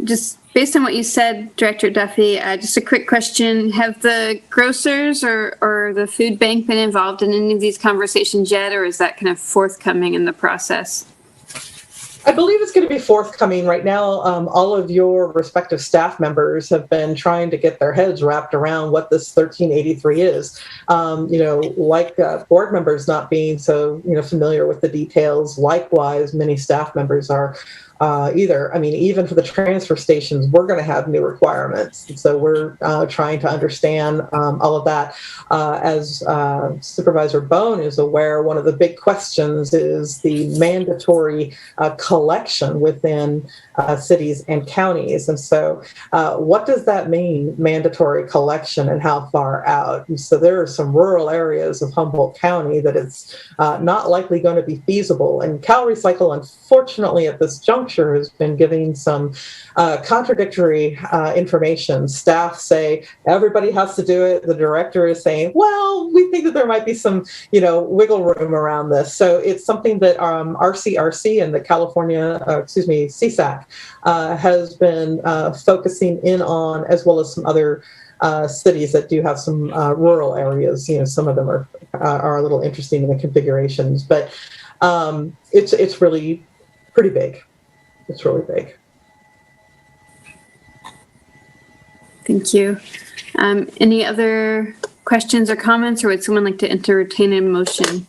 Just Based on what you said, Director Duffy, just a quick question. Have the grocers or the food bank been involved in any of these conversations yet, or is that kind of forthcoming in the process? I believe it's going to be forthcoming right now. All of your respective staff members have been trying to get their heads wrapped around what this 1383 is. Board members not being so, familiar with the details. Likewise, many staff members are either. I mean, even for the transfer stations, we're going to have new requirements. And so we're trying to understand all of that. As Supervisor Bone is aware, one of the big questions is the mandatory collection within cities and counties. And so what does that mean, mandatory collection, and how far out? And so there are some rural areas of Humboldt County that it's not likely going to be feasible. And Cal Recycle, unfortunately, at this juncture, has been giving some contradictory information. Staff say everybody has to do it. The director is saying, well, we think that there might be some, wiggle room around this. So it's something that RCRC and the CSAC has been focusing in on, as well as some other cities that do have some rural areas. Some of them are a little interesting in the configurations, but it's really pretty big. It's really big. Thank you. Any other questions or comments, or would someone like to entertain a motion?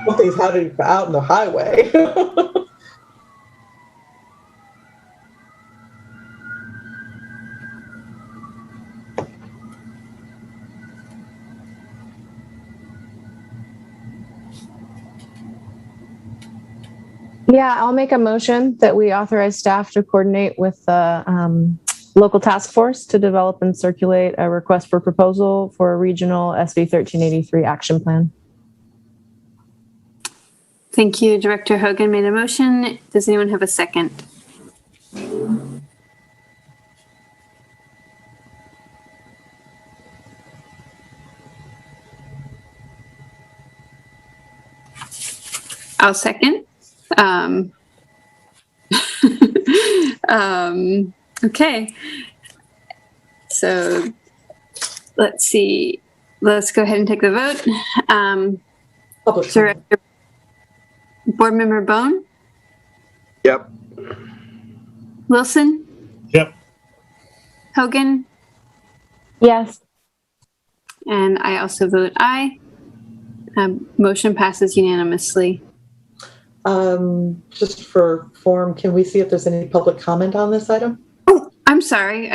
Something's happening out in the highway. Yeah, I'll make a motion that we authorize staff to coordinate with the local task force to develop and circulate a request for proposal for a regional SB 1383 action plan. Thank you. Director Hogan made a motion. Does anyone have a second? I'll second. Okay. So let's see. Let's go ahead and take the vote. Director, Board Member Bone? Yep. Wilson? Yep. Hogan? Yes. And I also vote aye. Motion passes unanimously. Just for form, can we see if there's any public comment on this item? Oh, I'm sorry.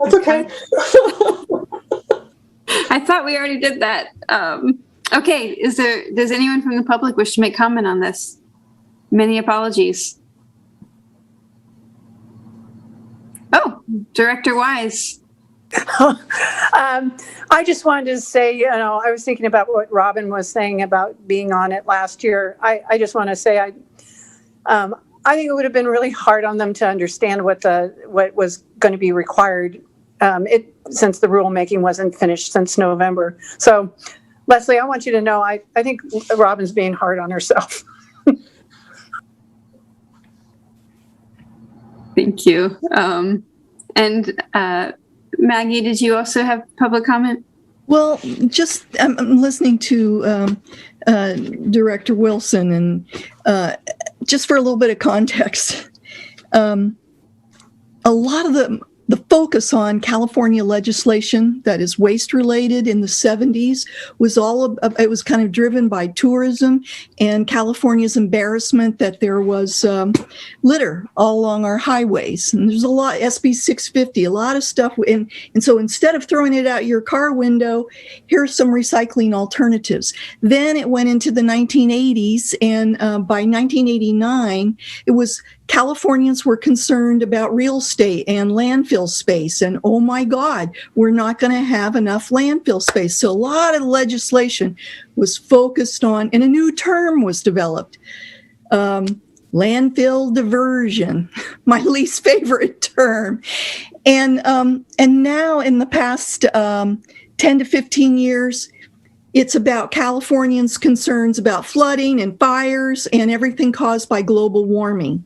That's okay. I thought we already did that. Okay, does anyone from the public wish to make comment on this? Many apologies. Oh, Director Wise. I just wanted to say, I was thinking about what Robin was saying about being on it last year. I just want to say, I think it would have been really hard on them to understand what was going to be required, since the rulemaking wasn't finished since November. So, Leslie, I want you to know, I think Robin's being hard on herself. Thank you. And Maggie, did you also have public comment? Well, just I'm listening to Director Wilson, and just for a little bit of context, a lot of the focus on California legislation that is waste related in the 70s was it was kind of driven by tourism and California's embarrassment that there was litter all along our highways. And there's a lot, SB 650, a lot of stuff. And so instead of throwing it out your car window, here's some recycling alternatives. Then it went into the 1980s, and by 1989, it was Californians were concerned about real estate and landfill space. And oh my God, we're not going to have enough landfill space. So a lot of legislation was focused on, and a new term was developed. Landfill diversion, my least favorite term. And now in the past 10 to 15 years, It's about Californians' concerns about flooding and fires and everything caused by global warming.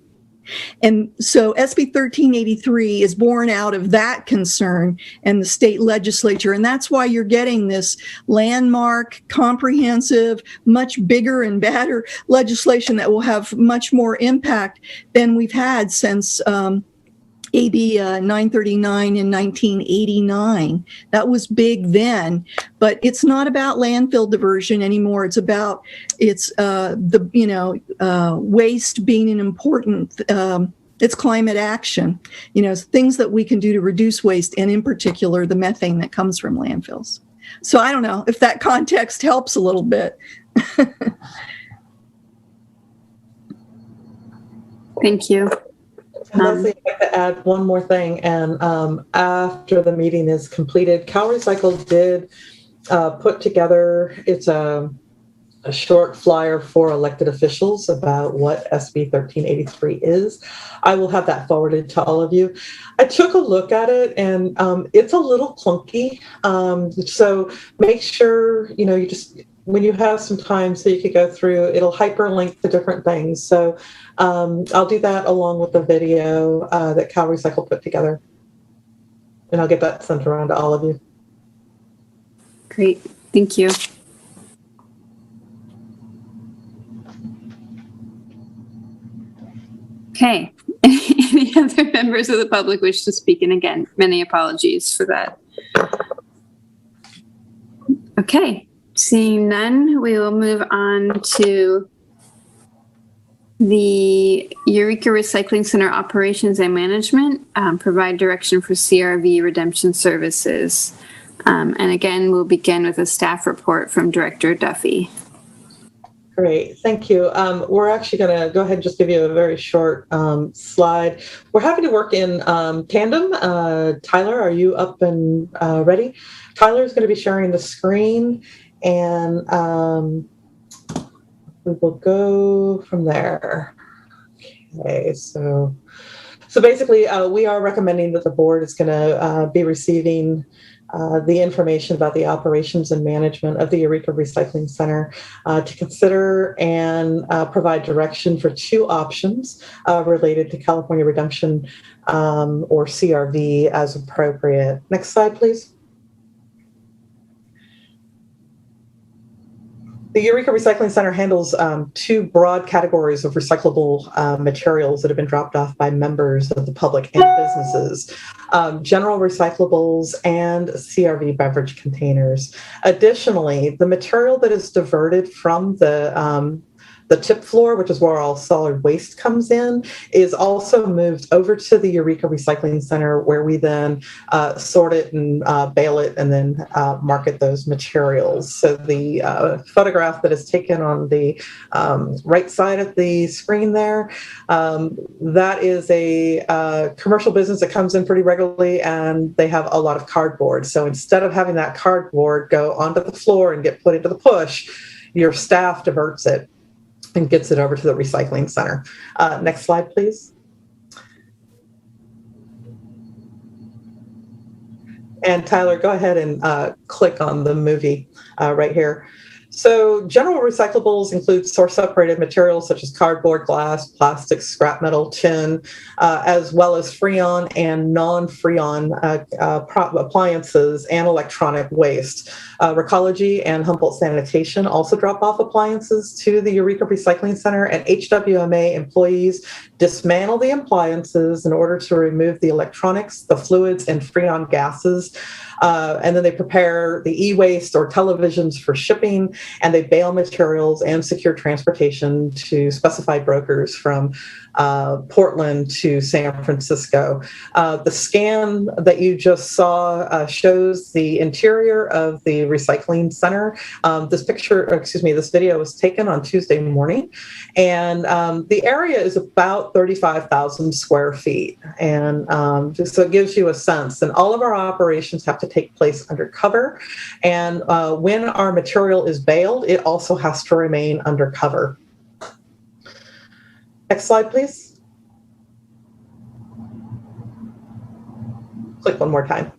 And so SB 1383 is born out of that concern and the state legislature. And that's why you're getting this landmark, comprehensive, much bigger and badder legislation that will have much more impact than we've had since AB 939 in 1989. That was big then, but it's not about landfill diversion anymore. It's about waste being an important. It's climate action, things that we can do to reduce waste, and in particular the methane that comes from landfills. So I don't know if that context helps a little bit. Thank you. And Leslie, I'd like to add one more thing. And after the meeting is completed, Cal Recycle did put together, it's a short flyer for elected officials about what SB 1383 is. I will have that forwarded to all of you. I took a look at it, and it's a little clunky. So make sure, you just, when you have some time so you could go through, it'll hyperlink the different things. So I'll do that along with the video that Cal Recycle put together. And I'll get that sent around to all of you. Great. Thank you. Okay. Any other members of the public wish to speak? And again, many apologies for that. Okay. Seeing none, we will move on to the Eureka Recycling Center operations and management, provide direction for CRV redemption services. And again, we'll begin with a staff report from Director Duffy. Great, thank you. We're actually going to go ahead and just give you a very short slide. We're happy to work in tandem. Tyler, are you up and ready? Tyler is going to be sharing the screen, and we will go from there. Okay, so basically, we are recommending that the board is going to be receiving the information about the operations and management of the Eureka Recycling Center to consider and provide direction for two options related to California redemption or CRV as appropriate. Next slide, please. The Eureka Recycling Center handles two broad categories of recyclable materials that have been dropped off by members of the public and businesses. General recyclables and CRV beverage containers. Additionally, the material that is diverted from the tip floor, which is where all solid waste comes in, is also moved over to the Eureka Recycling Center, where we then sort it and bale it and then market those materials. So the photograph that is taken on the right side of the screen there, that is a commercial business that comes in pretty regularly, and they have a lot of cardboard. So instead of having that cardboard go onto the floor and get put into the push, your staff diverts it and gets it over to the recycling center. Next slide, please. And Tyler, go ahead and click on the movie right here. So general recyclables include source-separated materials such as cardboard, glass, plastic, scrap metal, tin, as well as Freon and non-Freon appliances and electronic waste. Recology and Humboldt Sanitation also drop off appliances to the Eureka Recycling Center, and HWMA employees dismantle the appliances in order to remove the electronics, the fluids, and Freon gases. And then they prepare the e-waste or televisions for shipping, and they bale materials and secure transportation to specified brokers from Portland to San Francisco. The scan that you just saw shows the interior of the recycling center. This video was taken on Tuesday morning, and the area is about 35,000 square feet. And just so it gives you a sense, and all of our operations have to take place undercover. And when our material is baled, it also has to remain undercover. Next slide, please. Click one more time.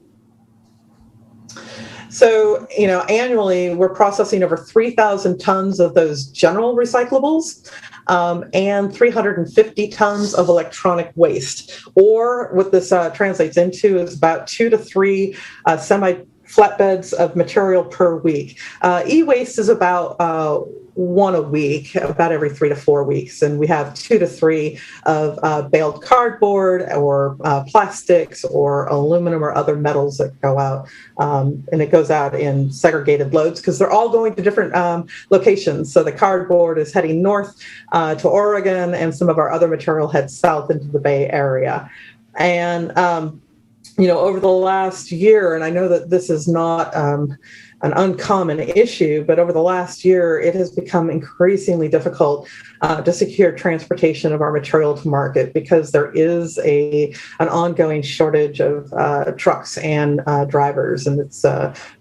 So, annually we're processing over 3,000 tons of those general recyclables and 350 tons of electronic waste. Or what this translates into is about 2 to 3 semi-flatbeds of material per week. E-waste is about one a week, about every 3 to 4 weeks. And we have 2 to 3 of baled cardboard or plastics or aluminum or other metals that go out. And it goes out in segregated loads because they're all going to different locations. So the cardboard is heading north to Oregon, and some of our other material heads south into the Bay Area. And, over the last year, and I know that this is not an uncommon issue, but over the last year, it has become increasingly difficult to secure transportation of our material to market because there is an ongoing shortage of trucks and drivers, and it's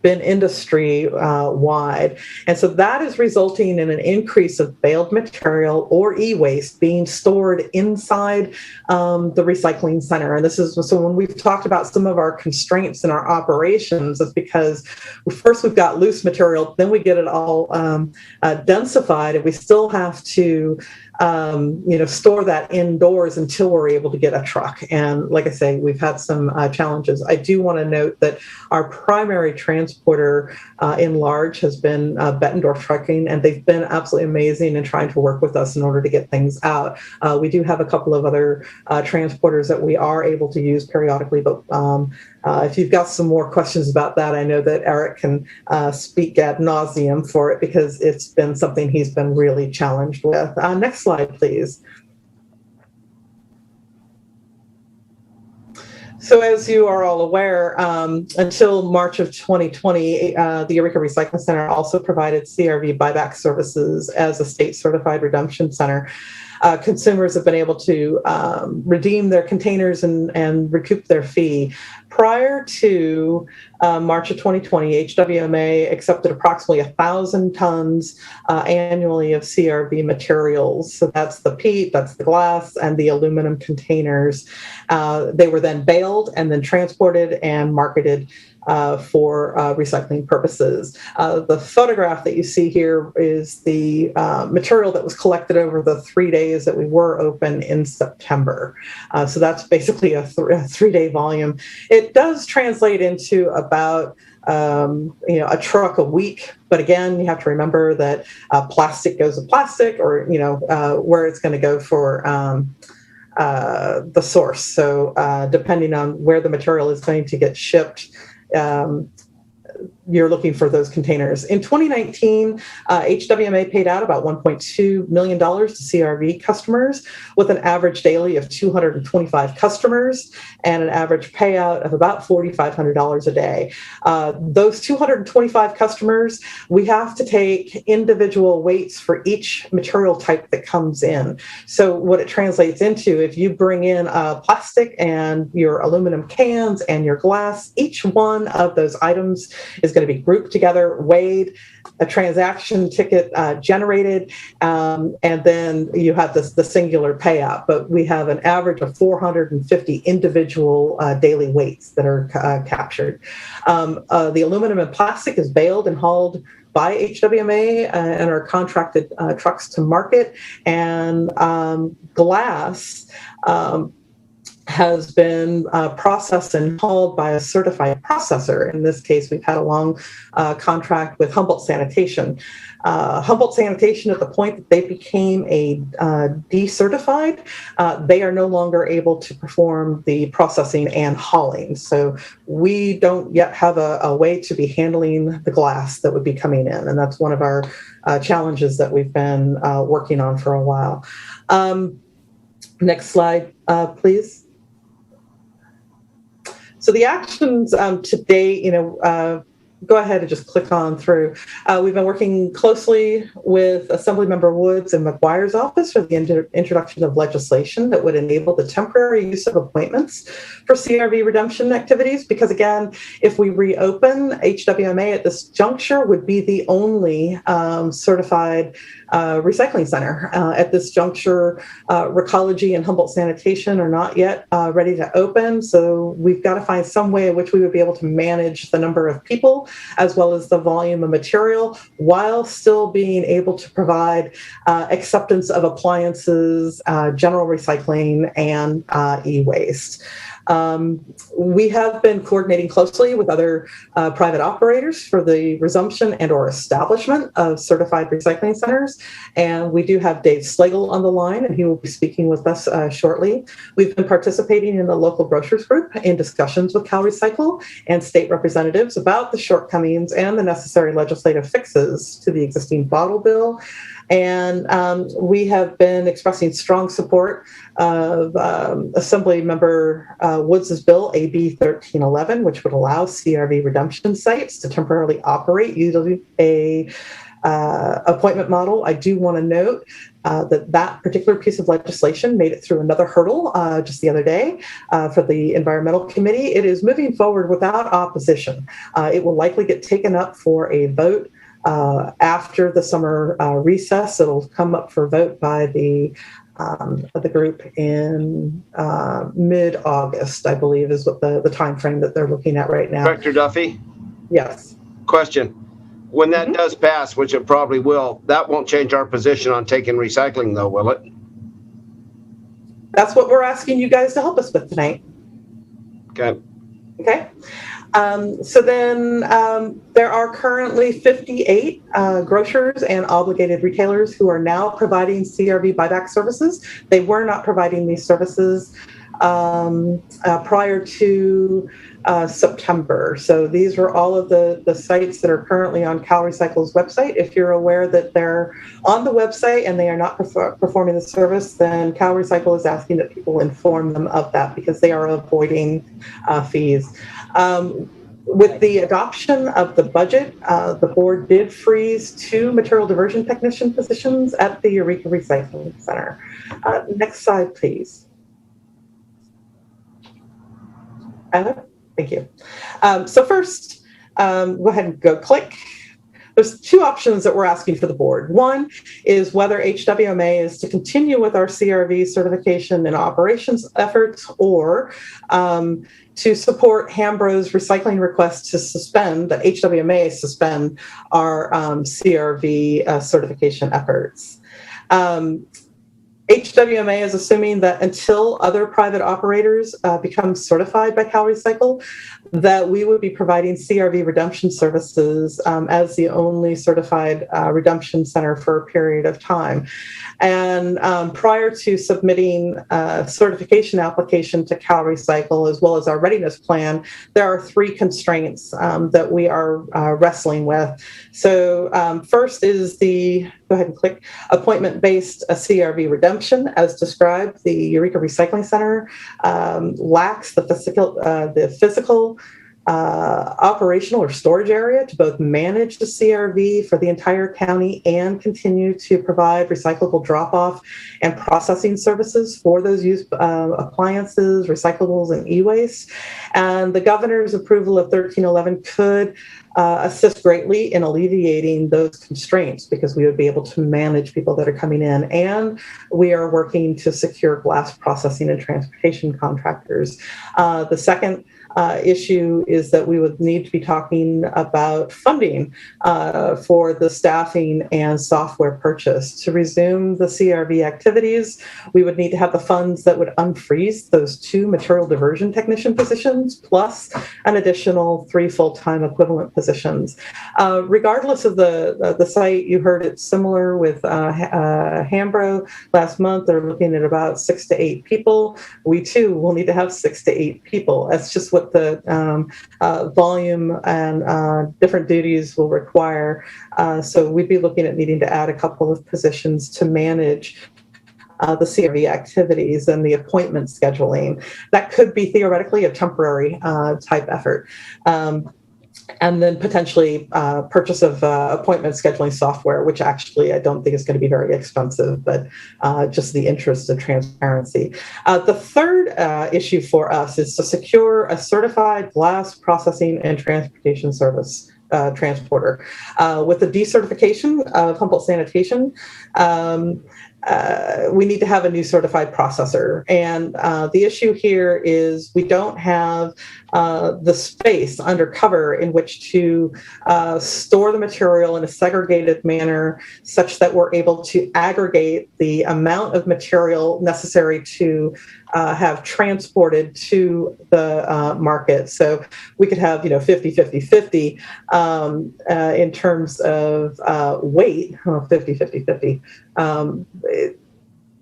been industry wide. And so that is resulting in an increase of baled material or e-waste being stored inside the recycling center. And this is so when we've talked about some of our constraints in our operations, it's because first we've got loose material, then we get it all densified, and we still have to store that indoors until we're able to get a truck. And like I say, we've had some challenges. I do want to note that our primary transporter in large has been Bettendorf Trucking, and they've been absolutely amazing in trying to work with us in order to get things out. We do have a couple of other transporters that we are able to use periodically, but if you've got some more questions about that, I know that Eric can speak ad nauseum for it because it's been something he's been really challenged with. Next slide, please. So as you are all aware, until March of 2020, the Eureka Recycling Center also provided CRV buyback services as a state certified redemption center. Consumers have been able to redeem their containers and recoup their fee. Prior to March of 2020, HWMA accepted approximately 1,000 tons annually of CRV materials. So that's the peat, that's the glass, and the aluminum containers. They were then baled and then transported and marketed for recycling purposes. The photograph that you see here is the material that was collected over the 3 days that we were open in September. So that's basically a 3-day volume. It does translate into about a truck a week. But again, you have to remember that plastic goes to plastic, or where it's going to go for the source. So depending on where the material is going to get shipped, you're looking for those containers. In 2019, HWMA paid out about $1.2 million to CRV customers with an average daily of 225 customers and an average payout of about $4,500 a day. Those 225 customers, we have to take individual weights for each material type that comes in. So what it translates into, if you bring in plastic and your aluminum cans and your glass, each one of those items is going to be grouped together, weighed, a transaction ticket generated, and then you have the singular payout. But we have an average of 450 individual daily weights that are captured. The aluminum and plastic is baled and hauled by HWMA and are contracted trucks to market, and glass has been processed and hauled by a certified processor. In this case, we've had a long contract with Humboldt Sanitation. Humboldt Sanitation, at the point that they became a decertified, they are no longer able to perform the processing and hauling. So we don't yet have a way to be handling the glass that would be coming in. And that's one of our challenges that we've been working on for a while. Next slide, please. So the actions to date, go ahead and just click on through. We've been working closely with Assemblymember Woods and McGuire's office for the introduction of legislation that would enable the temporary use of appointments for CRV redemption activities. Because again, if we reopen, HWMA at this juncture would be the only certified recycling center. At this juncture, Recology and Humboldt Sanitation are not yet ready to open. So we've got to find some way in which we would be able to manage the number of people as well as the volume of material, while still being able to provide acceptance of appliances, general recycling, and e-waste. We have been coordinating closely with other private operators for the resumption and or establishment of certified recycling centers. And we do have Dave Slagle on the line, and he will be speaking with us shortly. We've been participating in the local grocers group in discussions with CalRecycle and state representatives about the shortcomings and the necessary legislative fixes to the existing bottle bill. And we have been expressing strong support of Assembly Member Woods' bill, AB 1311, which would allow CRV redemption sites to temporarily operate using a appointment model. I do want to note that particular piece of legislation made it through another hurdle just the other day for the Environmental Committee. It is moving forward without opposition. It will likely get taken up for a vote after the summer recess. It'll come up for vote by the group in mid-August, I believe, is what the time frame that they're looking at right now. Director Duffy? Yes. Question. When that does pass, which it probably will, that won't change our position on taking recycling, though, will it? That's what we're asking you guys to help us with tonight. Okay. Okay. So then there are currently 58 grocers and obligated retailers who are now providing CRV buyback services. They were not providing these services prior to September. So these were all of the sites that are currently on CalRecycle's website. If you're aware that they're on the website and they are not performing the service, then CalRecycle is asking that people inform them of that because they are avoiding fees. With the adoption of the budget, the board did freeze 2 material diversion technician positions at the Eureka Recycling Center. Next slide, please. Thank you. So first, go ahead and go click. There's 2 options that we're asking for the board. One is whether HWMA is to continue with our CRV certification and operations efforts, or to support Hambro's recycling request to suspend, that HWMA suspend our CRV certification efforts. HWMA is assuming that until other private operators become certified by CalRecycle, that we would be providing CRV redemption services as the only certified redemption center for a period of time. And prior to submitting a certification application to CalRecycle, as well as our readiness plan, there are 3 constraints that we are wrestling with. So first is the, go ahead and click, appointment-based CRV redemption. As described, the Eureka Recycling Center lacks the physical operational or storage area to both manage the CRV for the entire county and continue to provide recyclable drop-off and processing services for those used appliances, recyclables, and e-waste. And the governor's approval of 1311 could assist greatly in alleviating those constraints, because we would be able to manage people that are coming in. And we are working to secure glass processing and transportation contractors. The second issue is that we would need to be talking about funding for the staffing and software purchase. To resume the CRV activities, we would need to have the funds that would unfreeze those 2 material diversion technician positions, plus an additional 3 full-time equivalent positions. Regardless of the site, you heard it's similar with Hambro last month. They're looking at about 6 to 8 people. We too will need to have 6 to 8 people. That's just what the volume and different duties will require. So we'd be looking at needing to add a couple of positions to manage the CRV activities and the appointment scheduling. That could be theoretically a temporary type effort. And then potentially purchase of appointment scheduling software, which actually I don't think is going to be very expensive, but just the interest of transparency. The third issue for us is to secure a certified glass processing and transportation service transporter. With the decertification of Humboldt Sanitation, we need to have a new certified processor. And the issue here is we don't have the space undercover in which to store the material in a segregated manner such that we're able to aggregate the amount of material necessary to have transported to the market. So we could have, 50, 50, 50 in terms of weight, 50, 50, 50.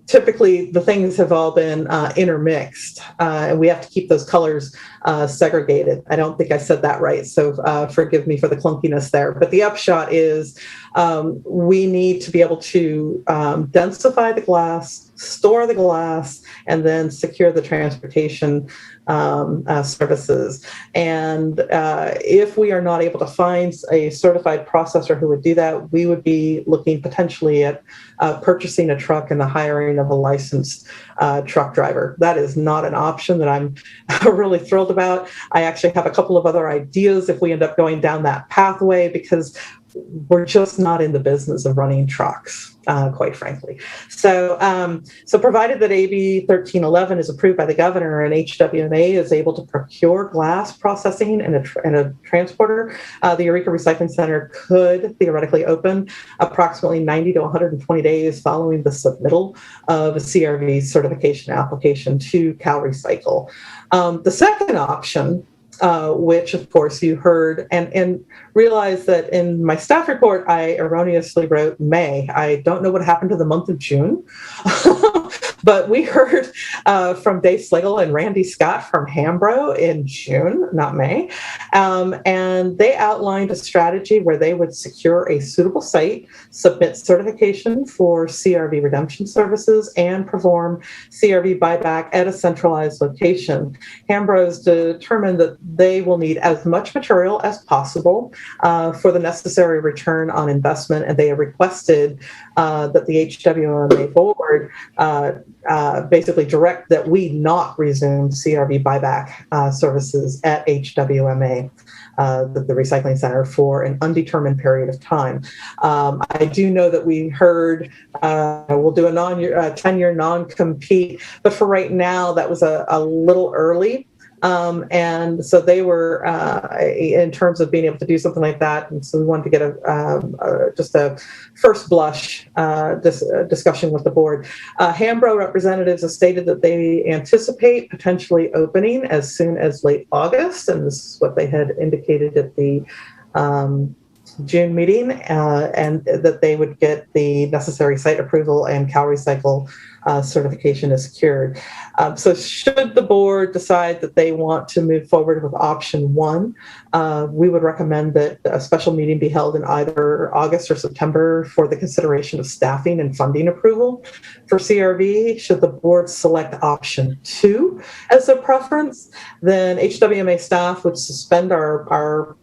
Typically, the things have all been intermixed, and we have to keep those colors segregated. I don't think I said that right, so forgive me for the clunkiness there. But the upshot is we need to be able to densify the glass, store the glass, and then secure the transportation services. And if we are not able to find a certified processor who would do that, we would be looking potentially at purchasing a truck and the hiring of a licensed truck driver. That is not an option that I'm really thrilled about. I actually have a couple of other ideas if we end up going down that pathway, because we're just not in the business of running trucks, quite frankly. So provided that AB 1311 is approved by the governor and HWMA is able to procure glass processing and a transporter, the Eureka Recycling Center could theoretically open approximately 90 to 120 days following the submittal of a CRV certification application to CalRecycle. The second option, which of course you heard and realized that in my staff report, I erroneously wrote May. I don't know what happened to the month of June, but we heard from Dave Slagle and Randy Scott from Hambro in June, not May. And they outlined a strategy where they would secure a suitable site, submit certification for CRV redemption services, and perform CRV buyback at a centralized location. Hambro's determined that they will need as much material as possible for the necessary return on investment, and they have requested that the HWMA board basically direct that we not resume CRV buyback services at HWMA, the recycling center, for an undetermined period of time. I do know that we heard we'll do a 10-year non-compete, but for right now, that was a little early. And so they were in terms of being able to do something like that. And so we wanted to get just a first blush discussion with the board. Hambro representatives have stated that they anticipate potentially opening as soon as late August. And this is what they had indicated at the June meeting, and that they would get the necessary site approval and CalRecycle certification is secured. So should the board decide that they want to move forward with option one, we would recommend that a special meeting be held in either August or September for the consideration of staffing and funding approval for CRV. Should the board select option two as their preference, then HWMA staff would suspend our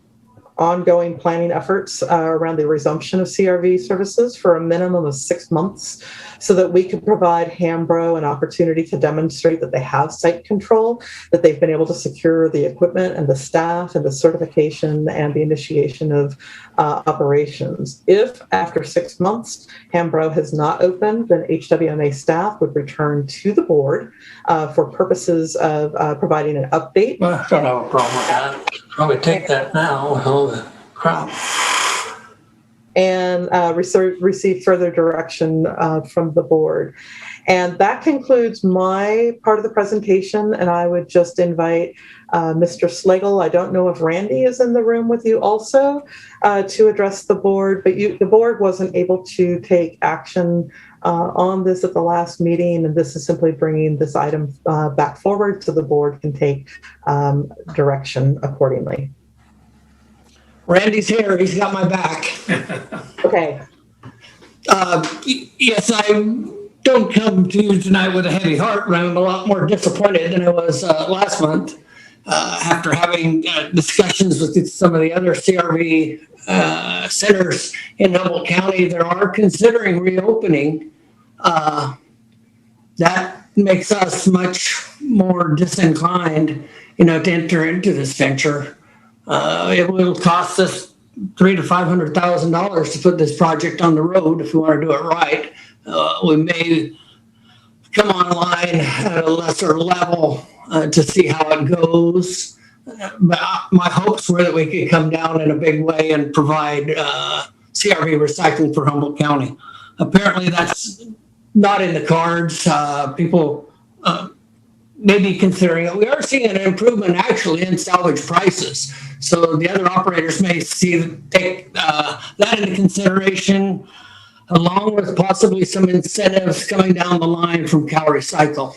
ongoing planning efforts around the resumption of CRV services for a minimum of 6 months, so that we could provide Hambro an opportunity to demonstrate that they have site control, that they've been able to secure the equipment and the staff and the certification and the initiation of operations. If after 6 months Hambro has not opened, then HWMA staff would return to the board for purposes of providing an update. Well, I don't have a problem with that. Probably take that now with all the crap. And receive further direction from the board. And that concludes my part of the presentation. And I would just invite Mr. Slagle. I don't know if Randy is in the room with you also to address the board, but the board wasn't able to take action on this at the last meeting. And this is simply bringing this item back forward so the board can take direction accordingly. Randy's here. He's got my back. Okay. Yes, I don't come to you tonight with a heavy heart, but I'm a lot more disappointed than I was last month after having discussions with some of the other CRV centers in Humboldt County that are considering reopening. That makes us much more disinclined, to enter into this venture. It will cost us $300,000 to $500,000 to put this project on the road if we want to do it right. We may come online at a lesser level to see how it goes. But my hopes were that we could come down in a big way and provide CRV recycling for Humboldt County. Apparently that's not in the cards. People may be considering it. We are seeing an improvement actually in salvage prices. So the other operators may take that into consideration, along with possibly some incentives coming down the line from Cal Recycle.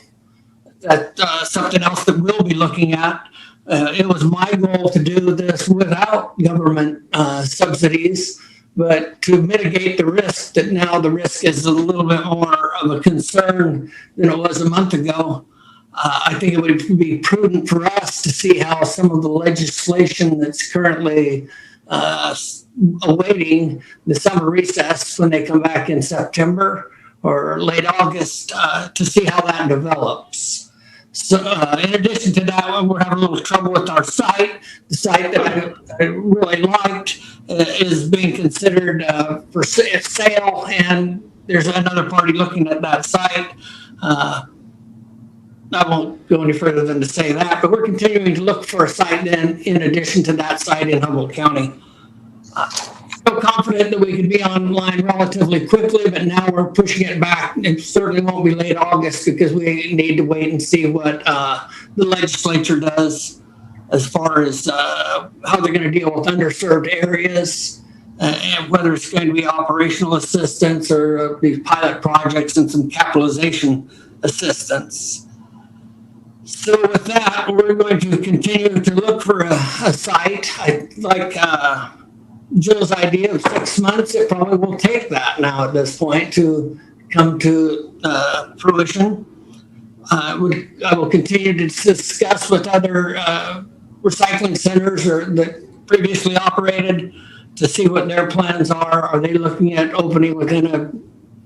That's something else that we'll be looking at. It was my goal to do this without government subsidies, but to mitigate the risk, that now the risk is a little bit more of a concern than it was a month ago. I think it would be prudent for us to see how some of the legislation that's currently awaiting the summer recess when they come back in September or late August to see how that develops. So in addition to that, we're having a little trouble with our site. The site that I really liked is being considered for sale, and there's another party looking at that site. I won't go any further than to say that, but we're continuing to look for a site then in addition to that site in Humboldt County. So confident that we could be online relatively quickly, but now we're pushing it back. It certainly won't be late August because we need to wait and see what the legislature does as far as how they're going to deal with underserved areas and whether it's going to be operational assistance or these pilot projects and some capitalization assistance. So with that, we're going to continue to look for a site. I like Jill's idea of 6 months. It probably will take that now at this point to come to fruition. I will continue to discuss with other recycling centers that previously operated to see what their plans are. Are they looking at opening within a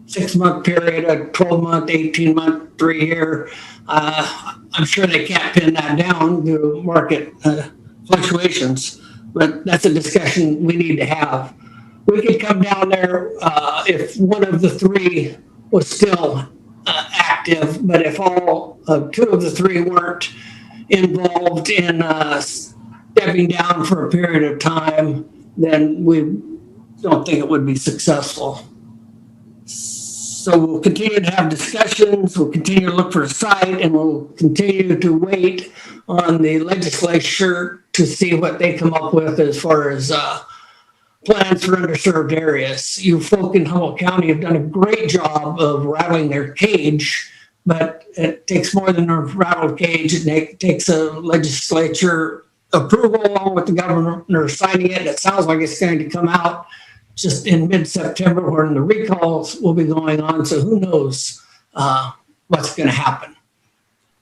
6-month period, a 12-month, 18-month, 3-year? I'm sure they can't pin that down due to market fluctuations, but that's a discussion we need to have. We could come down there if one of the three was still active, but if all 2 of the 3 weren't involved in stepping down for a period of time, then we don't think it would be successful. So we'll continue to have discussions, we'll continue to look for a site, and we'll continue to wait on the legislature to see what they come up with as far as plans for underserved areas. You folk in Humboldt County have done a great job of rattling their cage, but it takes more than a rattled cage. It takes a legislature approval along with the governor signing it. It sounds like it's going to come out just in mid-September when the recalls will be going on. So who knows what's going to happen.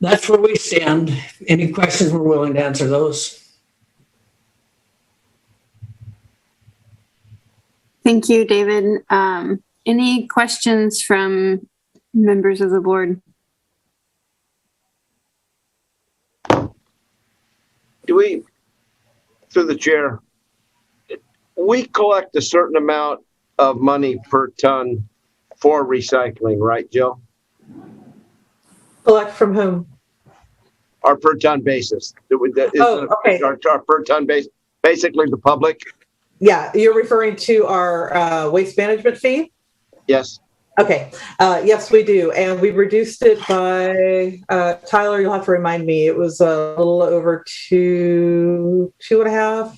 That's where we stand. Any questions, we're willing to answer those. Thank you, David. Any questions from members of the board? Do we, through the chair, we collect a certain amount of money per ton for recycling, right, Jill? Collect from whom? Our per ton basis. Okay. Our per ton base, basically the public. Yeah, you're referring to our waste management fee? Yes. Okay. Yes, we do. And we reduced it by, Tyler, you'll have to remind me, it was a little over $2.5.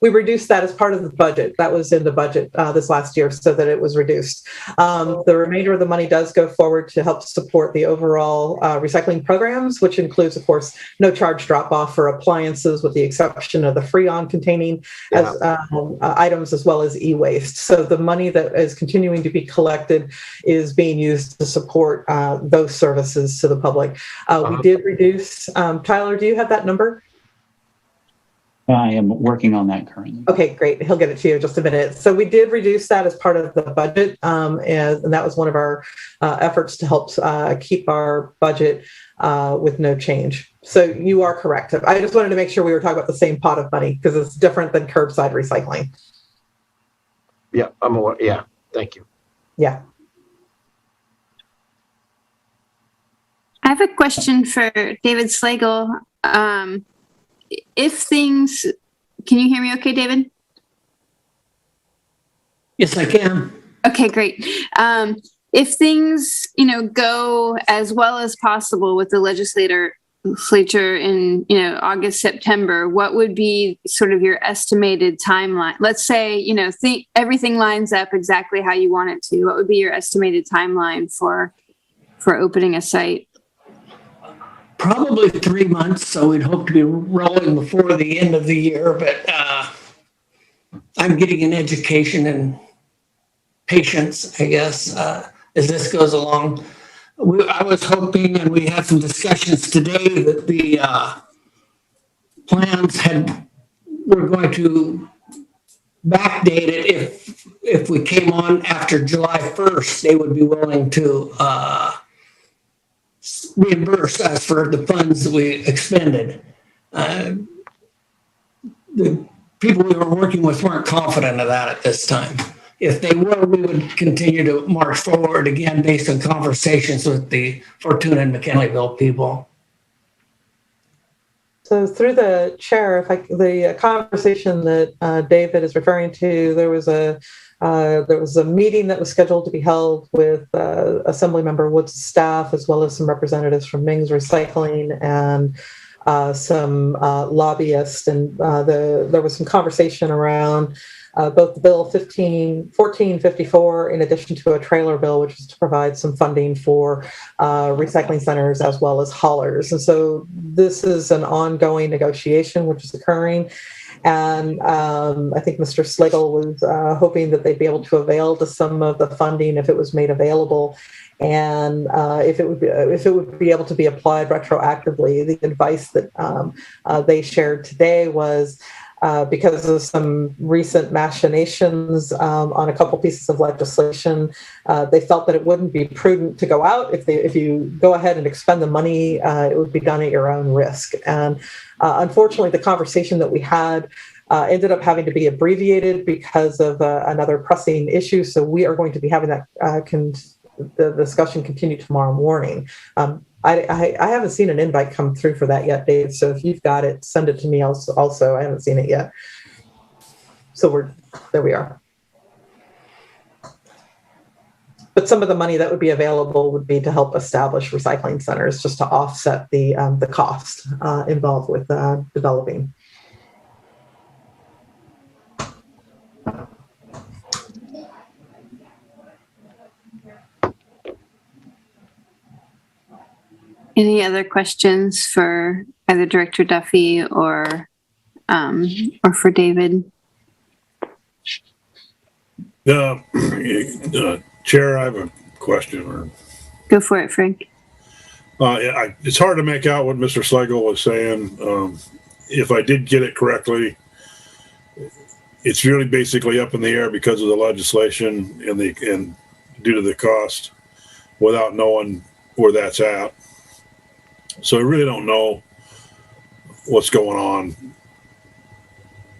We reduced that as part of the budget. That was in the budget this last year so that it was reduced. The remainder of the money does go forward to help support the overall recycling programs, which includes, of course, no charge drop-off for appliances with the exception of the Freon containing items as well as e-waste. So the money that is continuing to be collected is being used to support those services to the public. We did reduce, Tyler, do you have that number? I am working on that currently. Okay, great. He'll get it to you in just a minute. So we did reduce that as part of the budget, and that was one of our efforts to help keep our budget with no change. So you are correct. I just wanted to make sure we were talking about the same pot of money because it's different than curbside recycling. Yeah, I'm aware. Yeah, thank you. Yeah. I have a question for David Slagle. If things, can you hear me okay, David? Yes, I can. Okay, great. If things, go as well as possible with the legislature in, August, September, what would be sort of your estimated timeline? Let's say, everything lines up exactly how you want it to. What would be your estimated timeline for opening a site? Probably 3 months, so we'd hope to be rolling before the end of the year, but I'm getting an education in patience, I guess, as this goes along. I was hoping, and we had some discussions today, that the plans were going to backdate it. If we came on after July 1st, they would be willing to reimburse us for the funds that we expended. The people we were working with weren't confident of that at this time. If they were, we would continue to march forward again based on conversations with the Fortuna and McKinleyville people. So through the chair, the conversation that David is referring to, there was a meeting that was scheduled to be held with Assemblymember Wood's staff, as well as some representatives from Ming's Recycling and some lobbyists. And there was some conversation around both the bill 1454, in addition to a trailer bill, which is to provide some funding for recycling centers as well as haulers. And so this is an ongoing negotiation which is occurring. And I think Mr. Slagle was hoping that they'd be able to avail to some of the funding if it was made available, and if it would be able to be applied retroactively. The advice that they shared today was because of some recent machinations on a couple pieces of legislation, they felt that it wouldn't be prudent to go out. If you go ahead and expend the money, it would be done at your own risk. And unfortunately, the conversation that we had ended up having to be abbreviated because of another pressing issue. So we are going to be having that the discussion continue tomorrow morning. I haven't seen an invite come through for that yet, Dave. So if you've got it, send it to me also. I haven't seen it yet. So there we are. But some of the money that would be available would be to help establish recycling centers, just to offset the cost involved with developing. Any other questions for either Director Duffy or for David? Chair, I have a question. Go for it, Frank. It's hard to make out what Mr. Slagle was saying. If I did get it correctly, it's really basically up in the air because of the legislation and due to the cost, without knowing where that's at. So I really don't know what's going on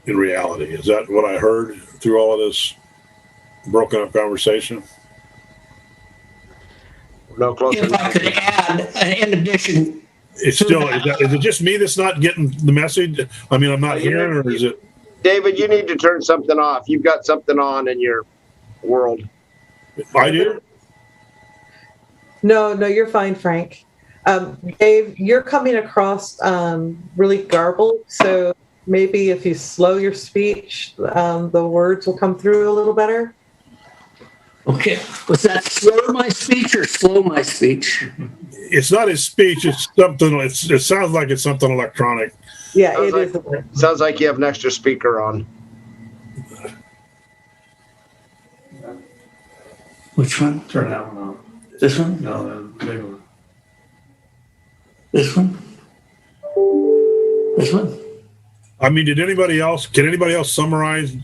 in reality. Is that what I heard through all of this broken up conversation? No closer. If I could add, in addition, It's still, is it just me that's not getting the message? I mean, I'm not hearing, or is it? David, you need to turn something off. You've got something on in your world. I do? No, you're fine, Frank. Dave, you're coming across really garbled. So maybe if you slow your speech, the words will come through a little better. okay, was that slur my speech or slow my speech? It's not his speech. It's something. It sounds like it's something electronic. Yeah, Sounds it like, is. Sounds like you have an extra speaker on. Which one? Turn that one on. This one? No, the big one. This one? This one? I mean, can anybody else summarize?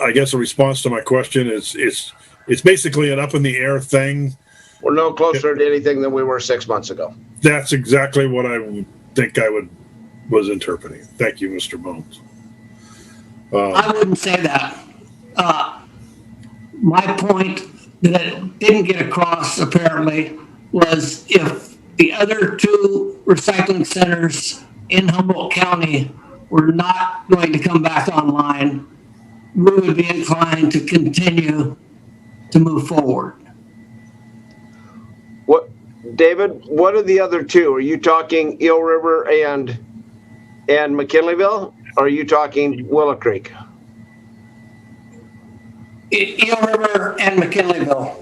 I guess a response to my question is it's basically an up in the air thing. We're no closer to anything than we were 6 months ago. That's exactly what I think was interpreting. Thank you, Mr. Bones. I wouldn't say that. My point that it didn't get across apparently was if the other two recycling centers in Humboldt County were not going to come back online, we would be inclined to continue to move forward. What, David, what are the other two? Are you talking Eel River and McKinleyville? Or are you talking Willow Creek? Eel River and McKinleyville.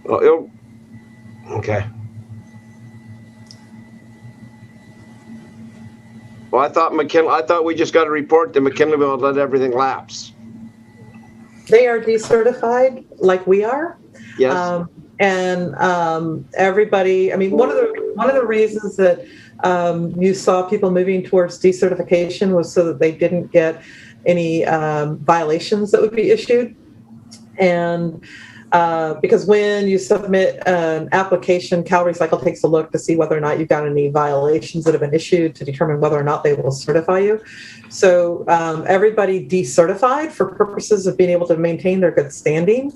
Oh, okay. Well, I thought we just got a report that McKinleyville had let everything lapse. They are decertified like we are. Yes. Everybody, I mean, one of the reasons that you saw people moving towards decertification was so that they didn't get any violations that would be issued. And because when you submit an application, Cal Recycle takes a look to see whether or not you've got any violations that have been issued to determine whether or not they will certify you. So everybody decertified for purposes of being able to maintain their good standing.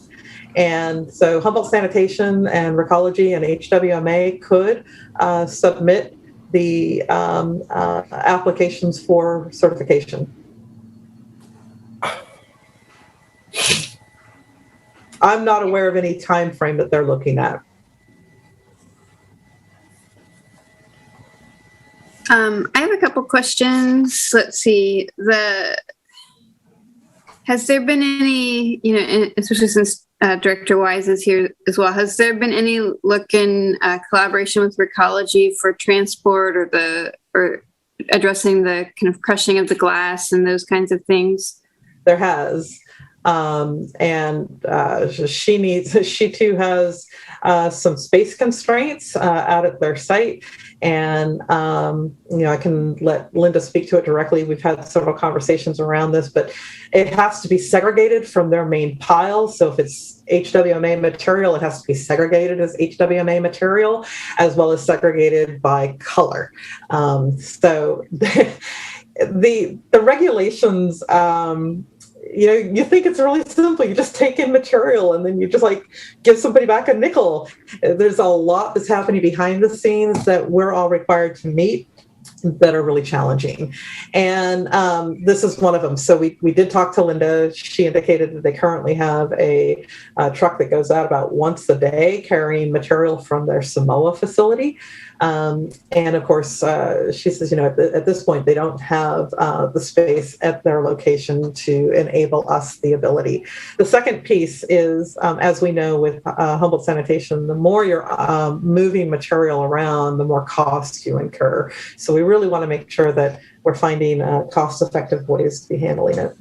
And so Humboldt Sanitation and Recology and HWMA could submit the applications for certification. I'm not aware of any time frame that they're looking at. I have a couple questions. Let's see. Has there been any, especially since Director Wise is here as well, has there been any look in collaboration with Recology for transport or addressing the kind of crushing of the glass and those kinds of things? There has. She too has some space constraints out at their site. And, I can let Linda speak to it directly. We've had several conversations around this, but it has to be segregated from their main pile. So if it's HWMA material, it has to be segregated as HWMA material, as well as segregated by color. So the regulations, you think it's really simple. You just take in material and then you just give somebody back a nickel. There's a lot that's happening behind the scenes that we're all required to meet that are really challenging. And this is one of them. So we did talk to Linda. She indicated that they currently have a truck that goes out about once a day carrying material from their Samoa facility. And of course, she says, at this point, they don't have the space at their location to enable us the ability. The second piece is, as we know with Humboldt Sanitation, the more you're moving material around, the more costs you incur. So we really want to make sure that we're finding cost-effective ways to be handling it.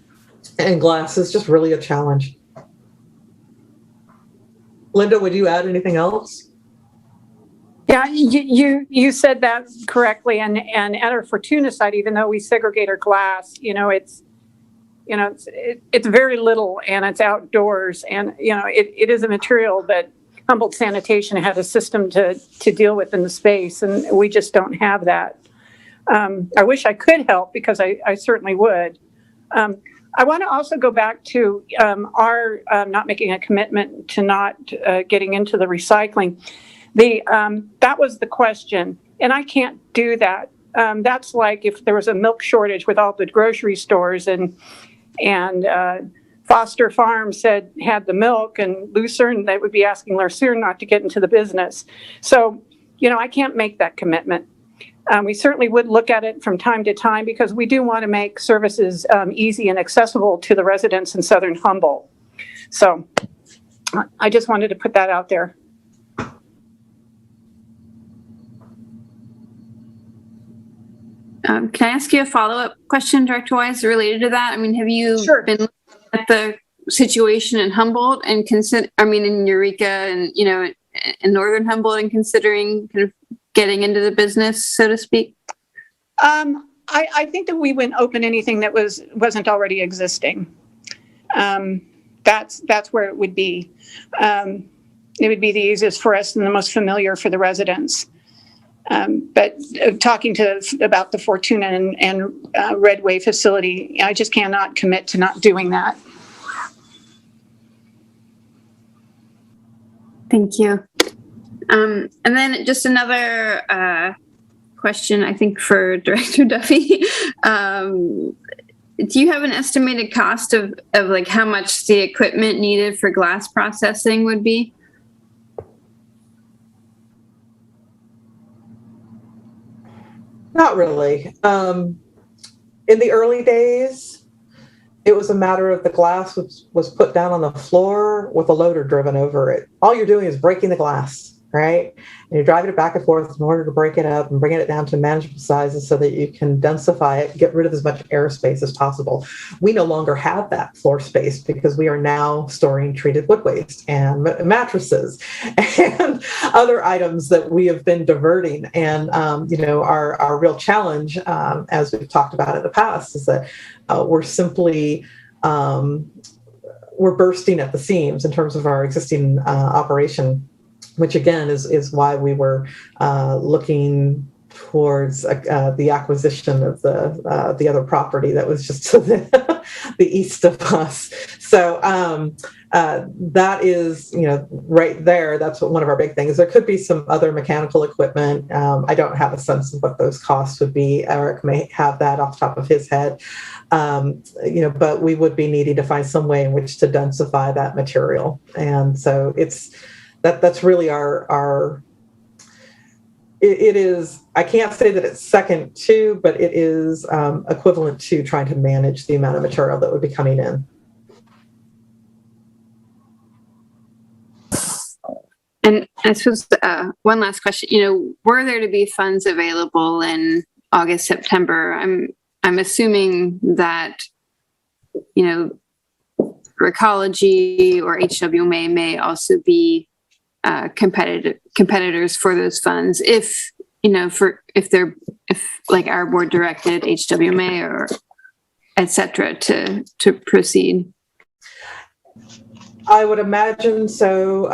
And glass is just really a challenge. Linda, would you add anything else? Yeah, you said that correctly. And at our Fortuna site, even though we segregate our glass, it's very little and it's outdoors. And, it is a material that Humboldt Sanitation had a system to deal with in the space. And we just don't have that. I wish I could help because I certainly would. I want to also go back to our not making a commitment to not getting into the recycling. That was the question, and I can't do that. That's like if there was a milk shortage with all the grocery stores, and Foster Farms had the milk, and Lucerne, they would be asking Lucerne not to get into the business. So, I can't make that commitment. We certainly would look at it from time to time because we do want to make services easy and accessible to the residents in Southern Humboldt. So, I just wanted to put that out there. Can I ask you a follow-up question, Director Wise, related to that? I mean, have you been looking at the situation in Humboldt and in Eureka and, in Northern Humboldt and considering kind of getting into the business, so to speak? I think that we wouldn't open anything that wasn't already existing. That's where it would be. It would be the easiest for us and the most familiar for the residents. But talking about the Fortuna and Red Wave facility, I just cannot commit to not doing that. Thank you. And then just another question, I think, for Director Duffy. Do you have an estimated cost of like how much the equipment needed for glass processing would be? Not really. In the early days, it was a matter of the glass was put down on the floor with a loader driven over it. All you're doing is breaking the glass, right? And you're driving it back and forth in order to break it up and bringing it down to manageable sizes so that you can densify it, get rid of as much airspace as possible. We no longer have that floor space because we are now storing treated wood waste and mattresses and other items that we have been diverting. And, our real challenge, as we've talked about in the past, is that we're simply we're bursting at the seams in terms of our existing operation, which again is why we were looking towards the acquisition of the other property that was just to the east of us. So that is, right there. That's one of our big things. There could be some other mechanical equipment. I don't have a sense of what those costs would be. Eric may have that off the top of his head. But we would be needing to find some way in which to densify that material. And so that's really it is, I can't say that it's second to, but it is equivalent to trying to manage the amount of material that would be coming in. And I suppose one last question, were there to be funds available in August, September? I'm assuming that, Recology or HWMA may also be competitors for those funds if like our board directed HWMA or et cetera to proceed. I would imagine so.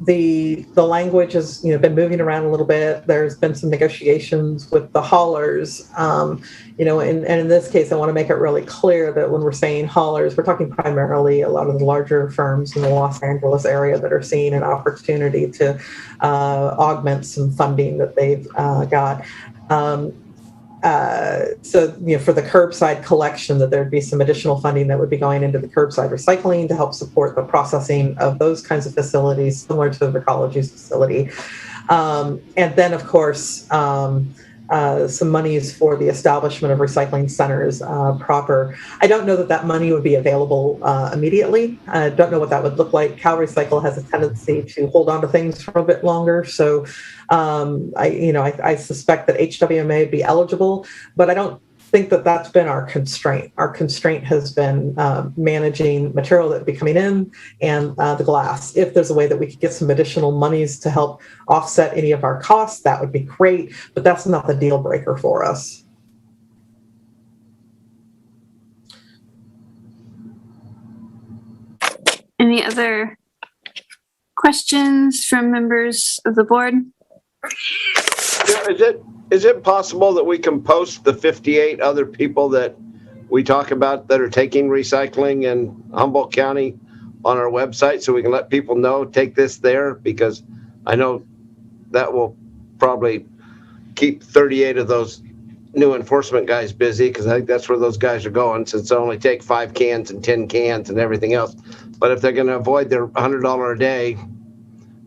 The language has been moving around a little bit. There's been some negotiations with the haulers, and in this case, I want to make it really clear that when we're saying haulers, we're talking primarily a lot of the larger firms in the Los Angeles area that are seeing an opportunity to augment some funding that they've got. So for the curbside collection, that there'd be some additional funding that would be going into the curbside recycling to help support the processing of those kinds of facilities, similar to the Recology's facility. And then, of course, some monies for the establishment of recycling centers proper. I don't know that money would be available immediately. I don't know what that would look like. Cal Recycle has a tendency to hold on to things for a bit longer. So I suspect that HWMA would be eligible, but I don't think that that's been our constraint. Our constraint has been managing material that would be coming in and the glass. If there's a way that we could get some additional monies to help offset any of our costs, that would be great, but that's not the deal breaker for us. Any other questions from members of the board? Is it possible that we can post the 58 other people that we talk about that are taking recycling in Humboldt County on our website so we can let people know, take this there? Because I know that will probably keep 38 of those new enforcement guys busy, because I think that's where those guys are going, since they only take 5 cans and 10 cans and everything else. But if they're going to avoid their $100 a day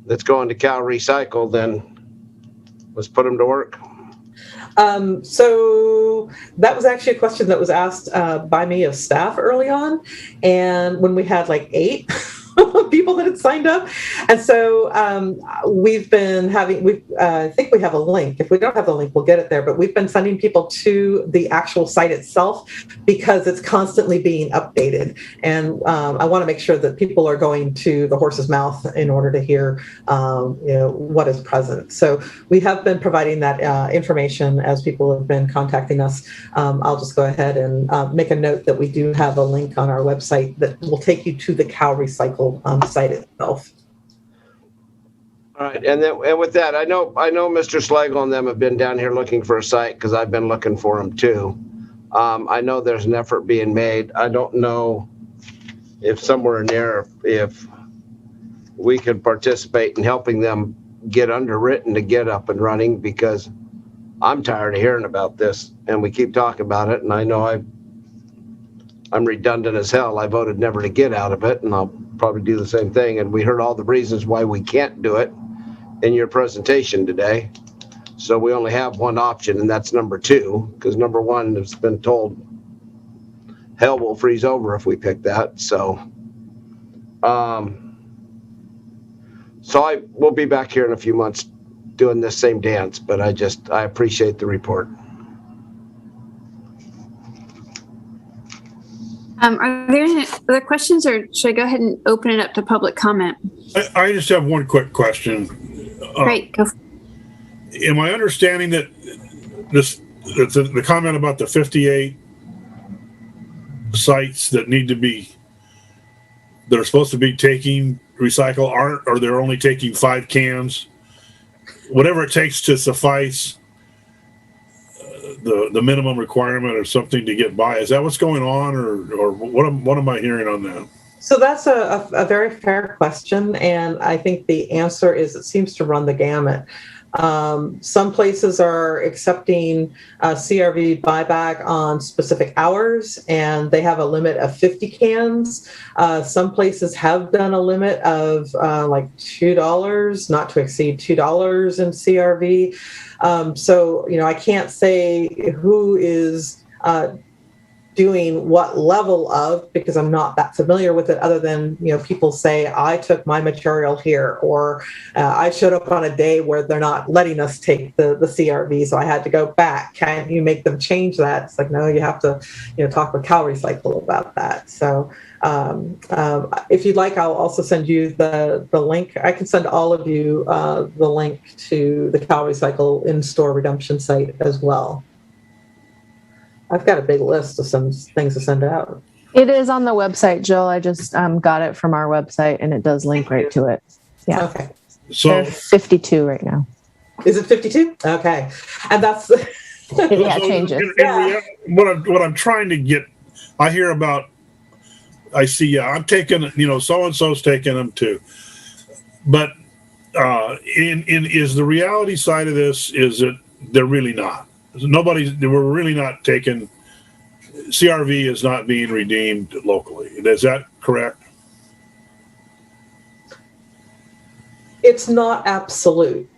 that's going to Cal Recycle, then let's put them to work. So that was actually a question that was asked by me of staff early on. And when we had like 8 people that had signed up. And so we've been having, I think we have a link. If we don't have the link, we'll get it there. But we've been sending people to the actual site itself because it's constantly being updated. And I want to make sure that people are going to the horse's mouth in order to hear, what is present. So we have been providing that information as people have been contacting us. I'll just go ahead and make a note that we do have a link on our website that will take you to the Cal Recycle site itself. All right, and with that, I know Mr. Slagle and them have been down here looking for a site because I've been looking for them too. I know there's an effort being made. I don't know if somewhere in there, if we could participate in helping them get underwritten to get up and running, because I'm tired of hearing about this and we keep talking about it. And I know I'm redundant as hell. I voted never to get out of it, and I'll probably do the same thing. And we heard all the reasons why we can't do it in your presentation today. So we only have one option, and that's number 2, because number 1 has been told hell will freeze over if we pick that. So I will be back here in a few months doing this same dance, but I appreciate the report. Are there any other questions, or should I go ahead and open it up to public comment? I just have one quick question. Great. Go. Am I understanding that the comment about the 58 sites that are supposed to be taking recycle aren't, or they're only taking 5 cans, whatever it takes to suffice the minimum requirement or something to get by? Is that what's going on, or what am I hearing on that? So that's a very fair question, and I think the answer is it seems to run the gamut. Some places are accepting CRV buyback on specific hours, and they have a limit of 50 cans. Some places have done a limit of like $2, not to exceed $2 in CRV. So, I can't say who is doing what level of, because I'm not that familiar with it, other than, people say, I took my material here, or I showed up on a day where they're not letting us take the CRV, so I had to go back. Can't you make them change that? It's like, no, you have to, talk with Cal Recycle about that. So if you'd like, I'll also send you the link. I can send all of you the link to the Cal Recycle in-store redemption site as well. I've got a big list of some things to send out. It is on the website, Jill. I just got it from our website, and it does link right to it. Yeah. Okay. So they're 52 right now. Is it 52? Okay. And that's it changes. What I'm trying to get, I hear about, I see, I'm taking, so-and-so's taking them too. But is the reality side of this is that they're really not. We're really not taking, CRV is not being redeemed locally. Is that correct? It's not absolute.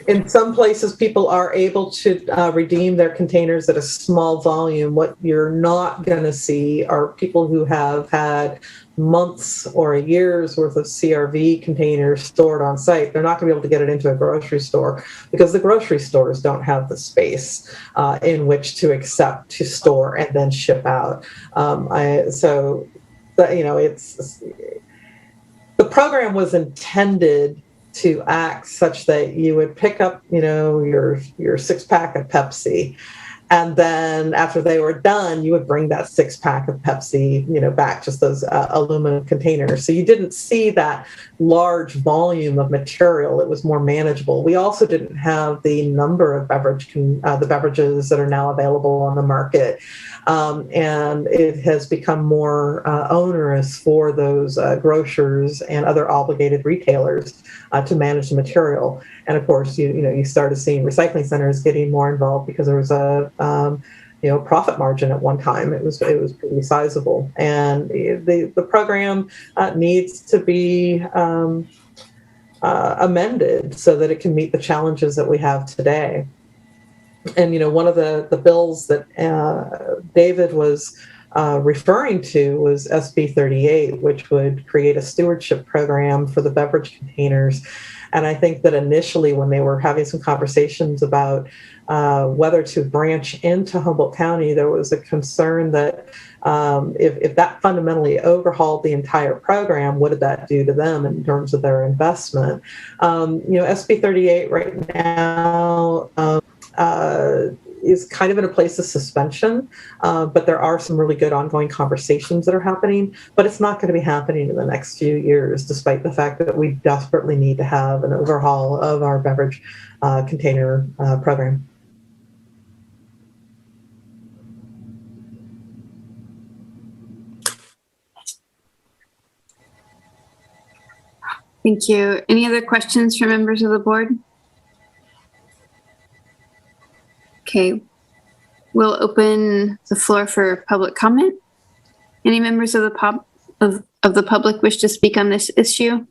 In some places, people are able to redeem their containers at a small volume. What you're not going to see are people who have had months or a year's worth of CRV containers stored on site. They're not going to be able to get it into a grocery store because the grocery stores don't have the space in which to accept, to store, and then ship out. It's the program was intended to act such that you would pick up, your 6-pack of Pepsi, and then after they were done, you would bring that 6-pack of Pepsi, back, just those aluminum containers. So you didn't see that large volume of material. It was more manageable. We also didn't have the number of the beverages that are now available on the market. And it has become more onerous for those grocers and other obligated retailers to manage the material. And of course, you started seeing recycling centers getting more involved because there was a profit margin at one time. It was pretty sizable, and the program needs to be amended so that it can meet the challenges that we have today. And one of the bills that David was referring to was SB 38, which would create a stewardship program for the beverage containers. And I think that initially, when they were having some conversations about whether to branch into Humboldt County, there was a concern that if that fundamentally overhauled the entire program, what did that do to them in terms of their investment? SB 38 right now is kind of in a place of suspension, but there are some really good ongoing conversations that are happening, but it's not going to be happening in the next few years, despite the fact that we desperately need to have an overhaul of our beverage container program. Thank you. Any other questions from members of the board? Okay, we'll open the floor for public comment. Any members of the public wish to speak on this issue?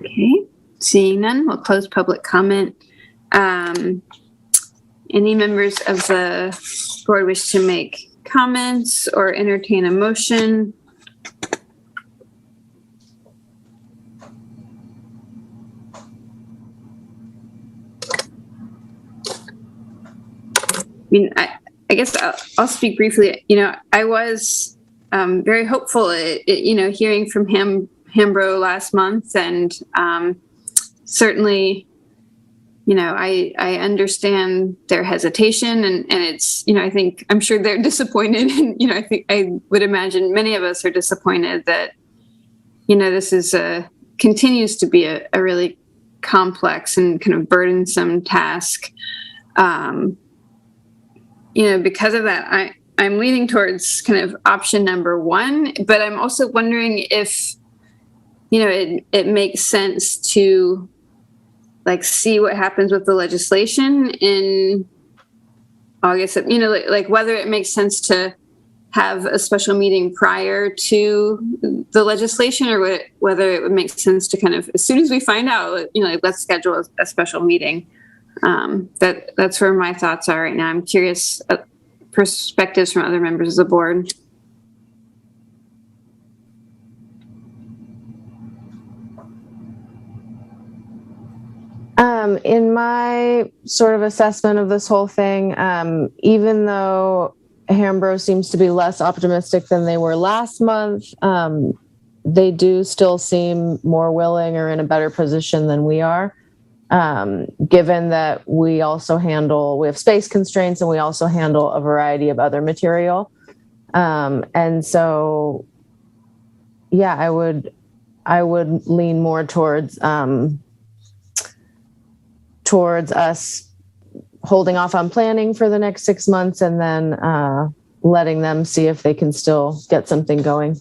Okay, seeing none, we'll close public comment. Any members of the board wish to make comments or entertain a motion? I mean, I guess I'll speak briefly. You know, I was very hopeful, you know, hearing from Hambro last month, and certainly, you know, I understand their hesitation, and it's, you know, I'm sure they're disappointed, and, you know, I would imagine many of us are disappointed that, you know, this is continues to be a really complex and kind of burdensome task. You know, because of that, I'm leaning towards kind of option number one, but I'm also wondering if, you know, it makes sense to like see what happens with the legislation in August, you know, like whether it makes sense to have a special meeting prior to the legislation, or whether it would make sense to kind of, as soon as we find out, you know, like, let's schedule a special meeting. That's where my thoughts are right now. I'm curious perspectives from other members of the board. In my sort of assessment of this whole thing, even though Hambro seems to be less optimistic than they were last month, they do still seem more willing or in a better position than we are. Given that we have space constraints, and we also handle a variety of other material. And so, yeah, I would lean more towards us holding off on planning for the next 6 months, and then letting them see if they can still get something going.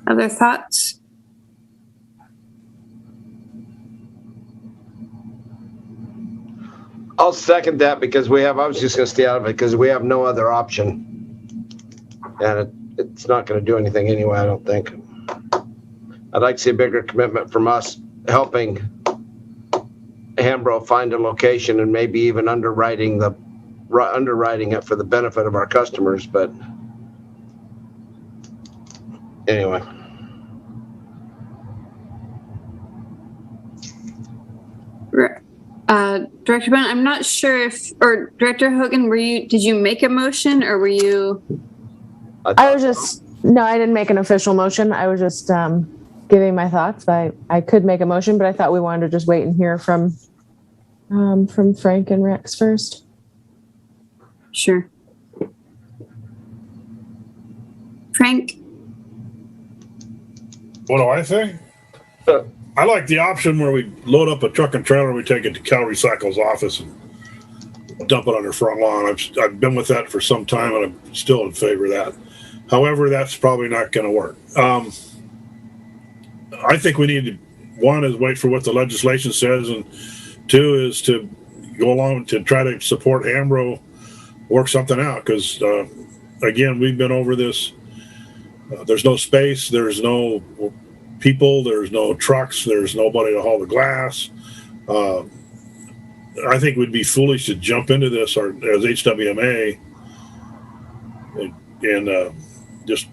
Other thoughts? I'll second that, because I was just going to stay out of it because we have no other option. And it's not going to do anything anyway, I don't think. I'd like to see a bigger commitment from us helping Hambro find a location, and maybe even underwriting it for the benefit of our customers. But anyway. Director Bennett, I'm not sure or Director Hogan, did you make a motion, or were you? No, I didn't make an official motion. I was just giving my thoughts. I could make a motion, but I thought we wanted to just wait and hear from Frank and Rex first. Sure. Frank? What do I say? I like the option where we load up a truck and trailer, we take it to Cal Recycle's office and dump it on their front lawn. I've been with that for some time, and I'm still in favor of that. However, that's probably not going to work. I think we need to, one, is wait for what the legislation says, and two is to go along to try to support Hambro, work something out, because again, we've been over this. There's no space, there's no people, there's no trucks, there's nobody to haul the glass. I think we'd be foolish to jump into this as HWMA and just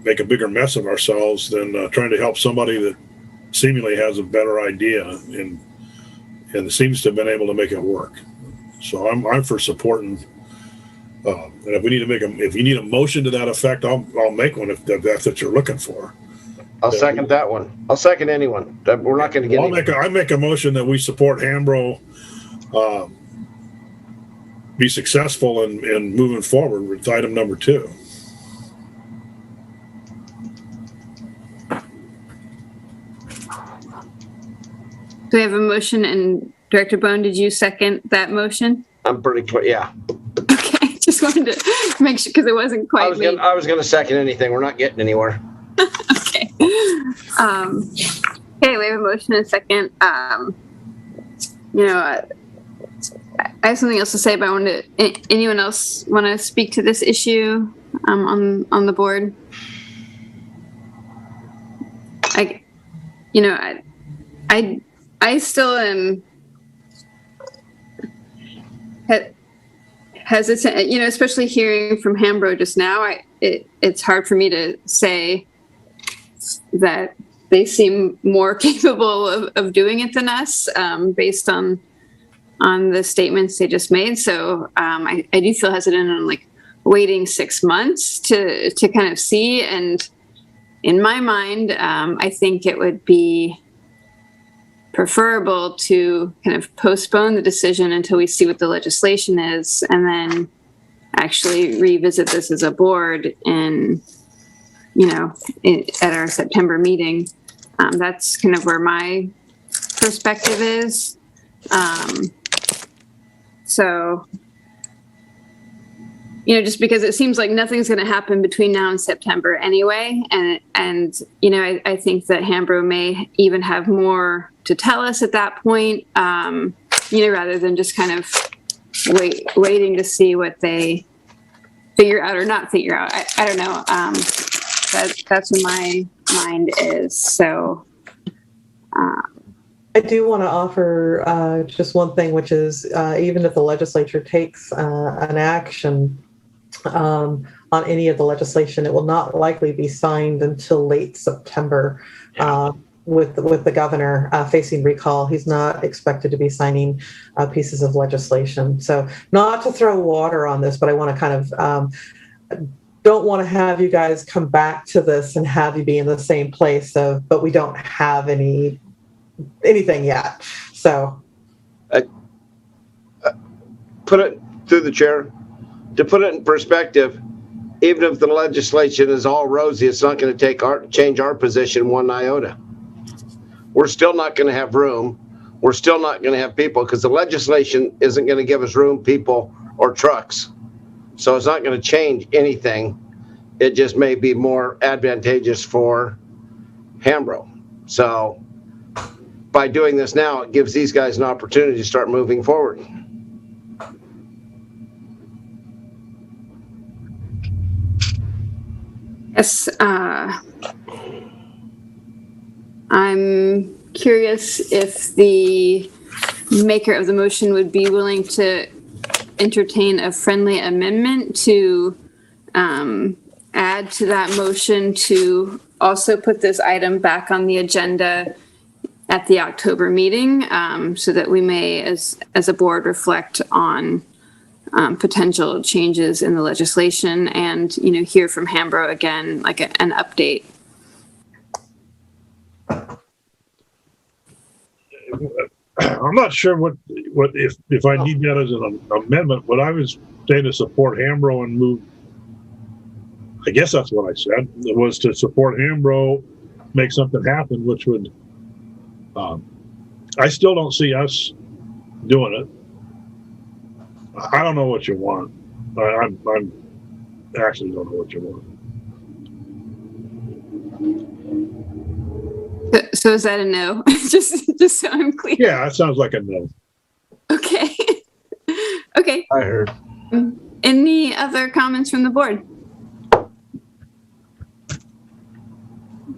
make a bigger mess of ourselves than trying to help somebody that seemingly has a better idea and seems to have been able to make it work. So I'm for supporting. And if we need to if you need a motion to that effect, I'll make one if that's what you're looking for. I'll second that one. I'll second anyone. We're not going to get. I make a motion that we support Hambro be successful in moving forward with item number 2. Do we have a motion? And Director Bone, did you second that motion? I'm pretty clear. Yeah. Okay, just wanted to make sure because it wasn't quite. I was going to second anything. We're not getting anywhere. Okay. Okay, we have a motion and a second. I have something else to say, but I wanted anyone else want to speak to this issue on the board? I still am hesitant, especially hearing from Hambro just now. It's hard for me to say that they seem more capable of doing it than us, based on the statements they just made. So I do feel hesitant on waiting 6 months to kind of see. And in my mind, I think it would be preferable to kind of postpone the decision until we see what the legislation is, and then actually revisit this as a board at our September meeting. That's kind of where my perspective is. So, just because it seems like nothing's going to happen between now and September anyway. And I think that Hambro may even have more to tell us at that point, rather than just kind of waiting to see what they figure out or not figure out. I don't know. That's where my mind is. So, I do want to offer just one thing, which is even if the legislature takes an action on any of the legislation, it will not likely be signed until late September. With the governor facing recall, he's not expected to be signing pieces of legislation. So, not to throw water on this, but I want to kind of don't want to have you guys come back to this and have you be in the same place but we don't have anything yet. So, put it through the chair. To put it in perspective, even if the legislation is all rosy, it's not going to change our position one iota. We're still not going to have room. We're still not going to have people because the legislation isn't going to give us room, people, or trucks. So it's not going to change anything. It just may be more advantageous for Hambro. So by doing this now, it gives these guys an opportunity to start moving forward. Yes, I'm curious if the maker of the motion would be willing to entertain a friendly amendment to add to that motion to also put this item back on the agenda at the October meeting, so that we may, as a board, reflect on potential changes in the legislation and, hear from Hambro again, like an update. I'm not sure what if I need that as an amendment. What I was saying to support Hambro and move, I guess that's what I said. It was to support Hambro, make something happen, which would. I still don't see us doing it. I don't know what you want. I'm actually don't know what you want. So is that a no? just so I'm clear. Yeah, that sounds like a no. Okay. Okay. I heard. Any other comments from the board?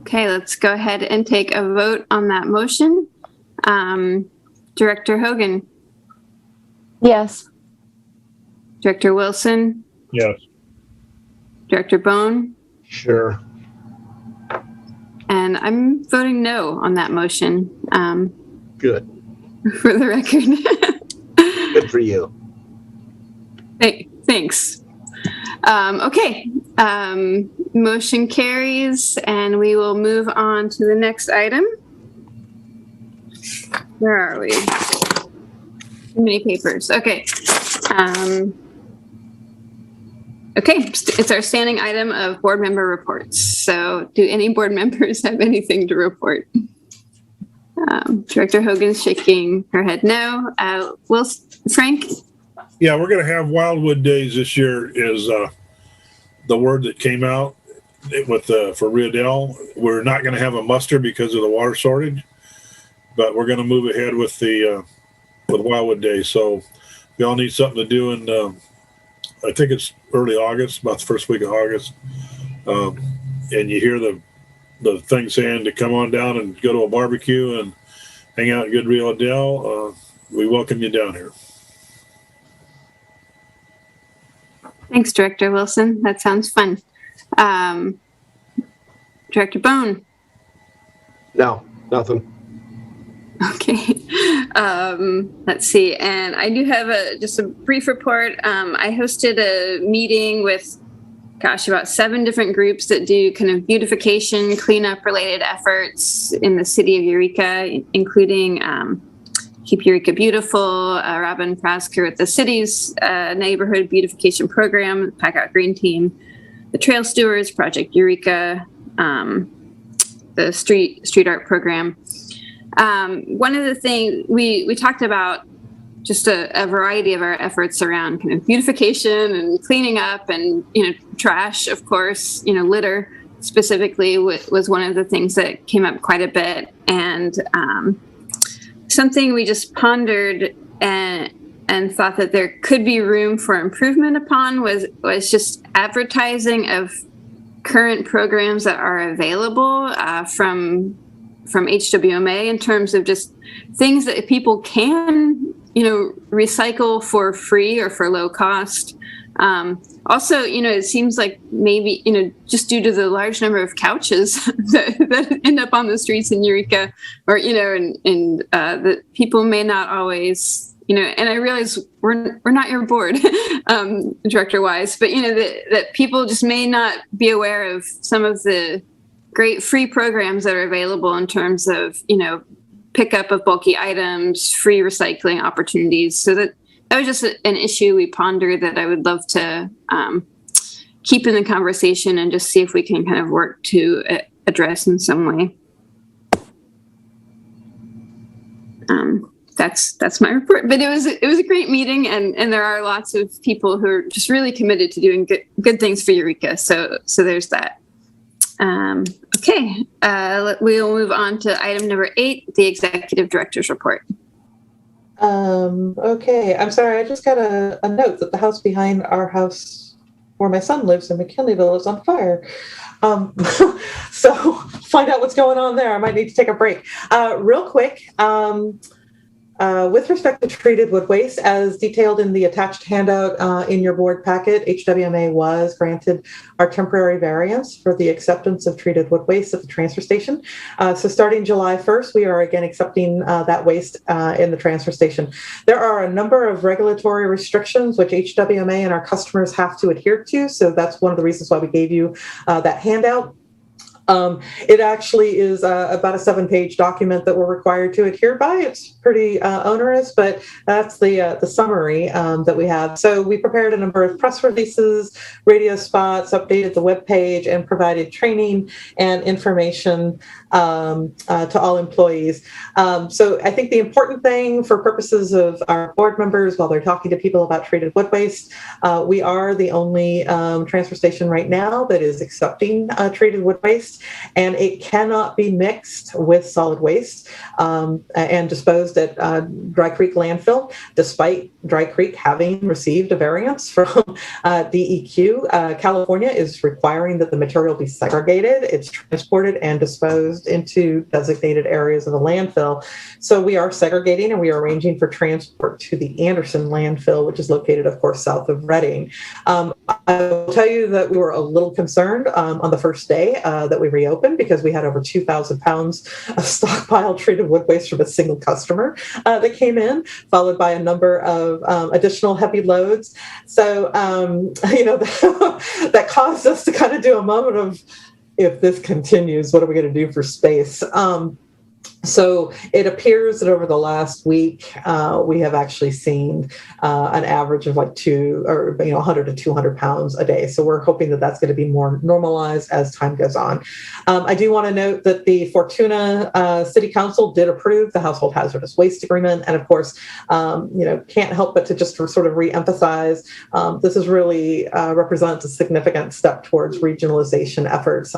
Okay, let's go ahead and take a vote on that motion. Director Hogan. Yes. Director Wilson. Yes. Director Bone. Sure. And I'm voting no on that motion. Good. For the record. Good for you. Thanks. Okay. Motion carries, and we will move on to the next item. Where are we? Too many papers. Okay. Okay, it's our standing item of board member reports. So do any board members have anything to report? Director Hogan's shaking her head no. Frank? Yeah, we're going to have Wildwood Days this year is the word that came out with for Riadell. We're not going to have a muster because of the water shortage, but we're going to move ahead with the with Wildwood Days. So if y'all need something to do in, I think it's early August, about the first week of August, and you hear the thing saying to come on down and go to a barbecue and hang out at Good Riadell, we welcome you down here. Thanks, Director Wilson. That sounds fun. Director Bone? No, nothing. Okay. Let's see. And I do have just a brief report. I hosted a meeting with, about 7 different groups that do kind of beautification, cleanup related efforts in the city of Eureka, including Keep Eureka Beautiful, Robin Prasker with the city's neighborhood beautification program, Pack Out Green Team, the Trail Stewards, Project Eureka, the street art program. One of the things we talked about just a variety of our efforts around kind of beautification and cleaning up and, trash, of course, litter specifically was one of the things that came up quite a bit. And something we just pondered and thought that there could be room for improvement upon was just advertising of current programs that are available from HWMA in terms of just things that people can, recycle for free or for low cost. Also, it seems like maybe, just due to the large number of couches that end up on the streets in Eureka, or, and that people may not always, and I realize we're not your board, Director Wise, but, that people just may not be aware of some of the great free programs that are available in terms of, pickup of bulky items, free recycling opportunities. So that was just an issue we pondered that I would love to keep in the conversation and just see if we can kind of work to address in some way. That's my report. But it was a great meeting, and there are lots of people who are just really committed to doing good things for Eureka. So there's that. Okay, we'll move on to item number 8, the Executive Director's Report. Okay, I'm sorry, I just got a note that the house behind our house where my son lives in McKinleyville is on fire. So find out what's going on there. I might need to take a break. Real quick, with respect to treated wood waste, as detailed in the attached handout in your board packet, HWMA was granted our temporary variance for the acceptance of treated wood waste at the transfer station. So starting July 1st, we are again accepting that waste in the transfer station. There are a number of regulatory restrictions which HWMA and our customers have to adhere to. So that's one of the reasons why we gave you that handout. It actually is about a 7-page document that we're required to adhere by. It's pretty onerous, but that's the summary that we have. So we prepared a number of press releases, radio spots, updated the webpage, and provided training and information to all employees. So I think the important thing for purposes of our board members while they're talking to people about treated wood waste, we are the only transfer station right now that is accepting treated wood waste. And it cannot be mixed with solid waste and disposed at Dry Creek landfill, despite Dry Creek having received a variance from DEQ. California is requiring that the material be segregated. It's transported and disposed into designated areas of the landfill. So we are segregating and we are arranging for transport to the Anderson landfill, which is located, of course, south of Reading. I will tell you that we were a little concerned on the first day that we reopened because we had over 2,000 pounds of stockpile treated wood waste from a single customer that came in, followed by a number of additional heavy loads. So, that caused us to kind of do a moment of, if this continues, what are we going to do for space? So it appears that over the last week, we have actually seen an average of like 100 to 200 pounds a day. So we're hoping that that's going to be more normalized as time goes on. I do want to note that the Fortuna City Council did approve the Household Hazardous Waste Agreement. And of course, can't help but to just sort of reemphasize, this is really represents a significant step towards regionalization efforts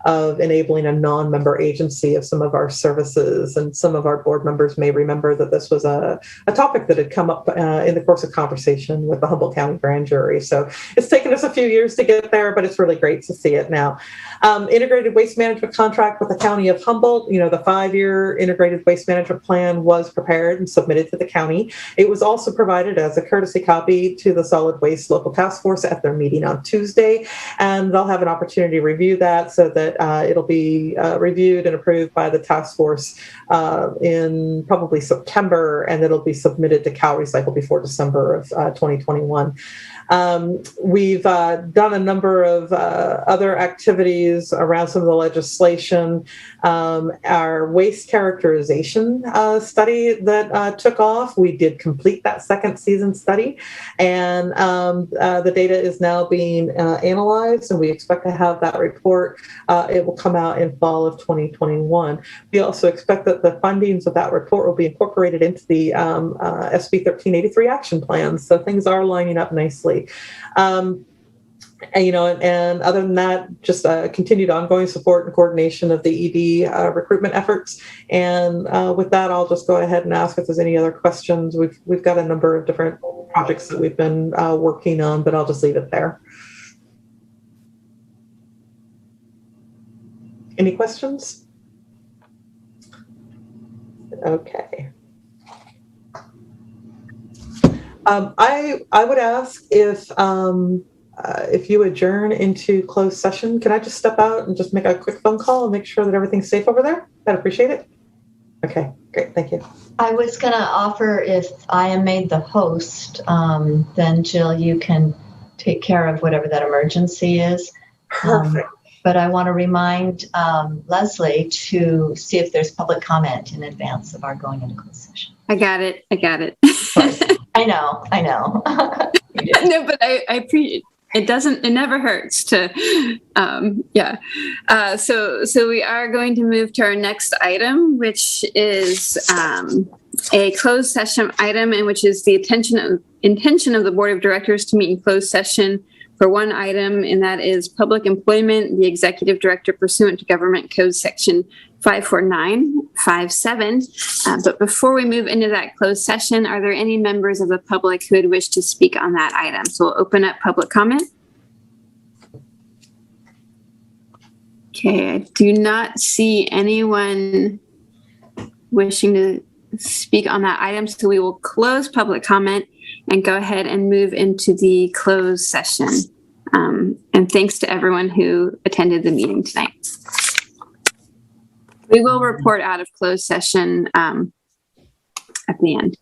of enabling a non-member agency of some of our services. And some of our board members may remember that this was a topic that had come up in the course of conversation with the Humboldt County Grand Jury. So it's taken us a few years to get there, but it's really great to see it now. Integrated waste management contract with the County of Humboldt. The 5-year integrated waste management plan was prepared and submitted to the county. It was also provided as a courtesy copy to the Solid Waste Local Task Force at their meeting on Tuesday, and they'll have an opportunity to review that so that it'll be reviewed and approved by the task force in probably September, and it'll be submitted to CalRecycle before December of 2021. We've done a number of other activities around some of the legislation. Our waste characterization study that took off, we did complete that second season study, and the data is now being analyzed, and we expect to have that report. It will come out in fall of 2021. We also expect that the findings of that report will be incorporated into the SB 1383 action plan. So things are lining up nicely. And other than that, just continued ongoing support and coordination of the ED recruitment efforts. And with that, I'll just go ahead and ask if there's any other questions. We've got a number of different projects that we've been working on, but I'll just leave it there. Any questions? Okay. I would ask if you adjourn into closed session, can I just step out and just make a quick phone call and make sure that everything's safe over there? I'd appreciate it. Okay, great. Thank you. I was going to offer, if I am made the host, then Jill, you can take care of whatever that emergency is. Perfect. But I want to remind Leslie to see if there's public comment in advance of our going into closed session. I got it. I know. No, but I appreciate it. It never hurts to, So we are going to move to our next item, which is a closed session item, and which is the intention of the board of directors to meet in closed session for one item, and that is public employment, the executive director pursuant to Government Code Section 54957. But before we move into that closed session, are there any members of the public who would wish to speak on that item? So we'll open up public comment. Okay, I do not see anyone wishing to speak on that item, so we will close public comment and go ahead and move into the closed session. And thanks to everyone who attended the meeting tonight. We will report out of closed session at the end.